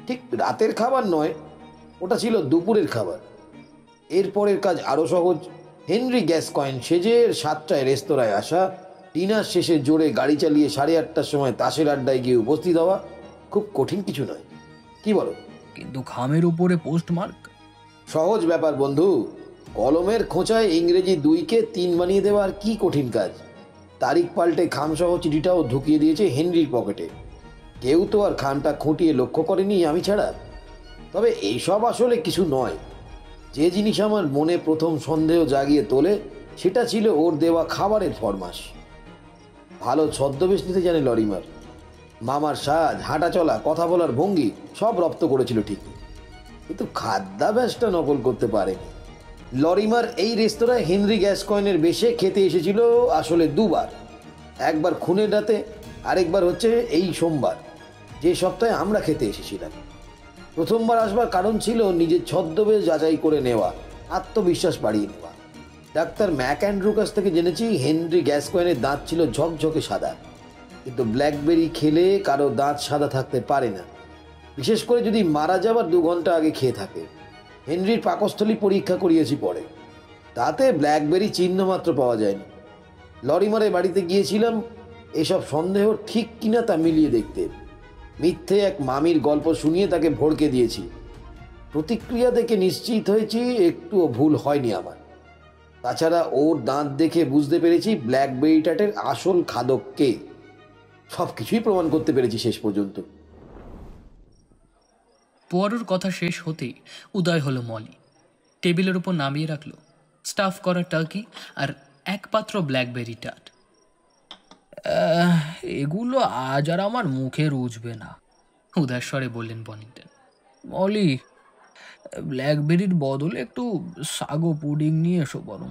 B: ঠিক রাতের খাবার নয়, ওটা ছিল দুপুরের খাবার। এরপরের কাজ আরও সহজ। হেনরি গ্যাস কয়েন সেজে 7টায় রেস্তোরাঁয় আসা, ডিনার শেষে জোরে গাড়ি চালিয়ে 8:30টার সময় তাসের আড্ডায় গিয়ে উপস্থিত হওয়া। খুব কঠিন কিছু নয়, কি বলো?
C: কিন্তু খামের উপরে পোস্টমার্ক?
B: সহজ ব্যাপার বন্ধু। কলমের খোঁচায় ইংরেজি 2-কে 3 বানিয়ে দেওয়া আর কি কঠিন কাজ। তারিখ পাল্টে খামসহ চিঠিটাও ঢুকিয়ে দিয়েছে হেনরির পকেটে। কেউ তো আর খামটা খুঁটিয়ে লক্ষ্য করেনি, আমি ছাড়া। তবে এইসব আসলে কিছু নয়। যে জিনিস আমার মনে প্রথম সন্দেহ জাগিয়ে তোলে সেটা ছিল ওর দেওয়া খাবারের ফরমাস। ভালো ছদ্মবেশ নিতে জানে লরিমার। মামার সাজ, হাঁটা চলা, কথা বলার ভঙ্গি সব রপ্ত করেছিল ঠিকই, কিন্তু খাদ্যাভ্যাসটা নকল করতে পারেনি। লরিমার এই রেস্তোরাঁয় হেনরি গ্যাস কয়েনের বেশে খেতে এসেছিল আসলে 2 বার। একবার খুনের রাতে, আরেকবার হচ্ছে এই সোমবার, যে সপ্তাহে আমরা খেতে এসেছিলাম। প্রথমবার আসবার কারণ ছিল নিজের ছদ্মবেশ যাচাই করে নেওয়া, আত্মবিশ্বাস বাড়িয়ে নেওয়া। ডাক্তার ম্যাকঅ্যান্ড্রু কাছ থেকে জেনেছি হেনরি গ্যাস কয়েনের দাঁত ছিল ঝকঝকে সাদা, কিন্তু ব্ল্যাকবেরি খেলে কারো দাঁত সাদা থাকতে পারে না, বিশেষ করে যদি মারা যাবার 2 ঘন্টা আগে খেয়ে থাকে। হেনরির পাকস্থলী পরীক্ষা করিয়েছি পরে, তাতে ব্ল্যাকবেরি চিহ্ন মাত্র পাওয়া যায়নি। লরিমারের বাড়িতে গিয়েছিলাম এসব সন্দেহ ঠিক কিনা তা মিলিয়ে দেখতে। মিথ্যে এক মামির গল্প শুনিয়ে তাকে ভড়কে দিয়েছি। প্রতিক্রিয়া দেখে নিশ্চিত হয়েছি একটুও ভুল হয়নি আমার। তাছাড়া ওর দাঁত দেখে বুঝতে পেরেছি ব্ল্যাকবেরিটাটের আসল খাদক কে। সব কিছুই প্রমাণ করতে পেরেছি শেষ পর্যন্ত।
I: পোয়ারোর কথা শেষ হতেই উদয় হলো মলি। টেবিলের উপর নামিয়ে রাখলো স্টাফ করা টার্কি আর 1 পাত্র ব্ল্যাকবেরি টাট।
C: এগুলো আজ আর আমার মুখে রুজবে না,
I: উদয়স্বরে বললেন বনিংটন।
C: মলি, ব্ল্যাকবেরির বদলে একটু সাগো পুডিং নিয়ে এসো বরং।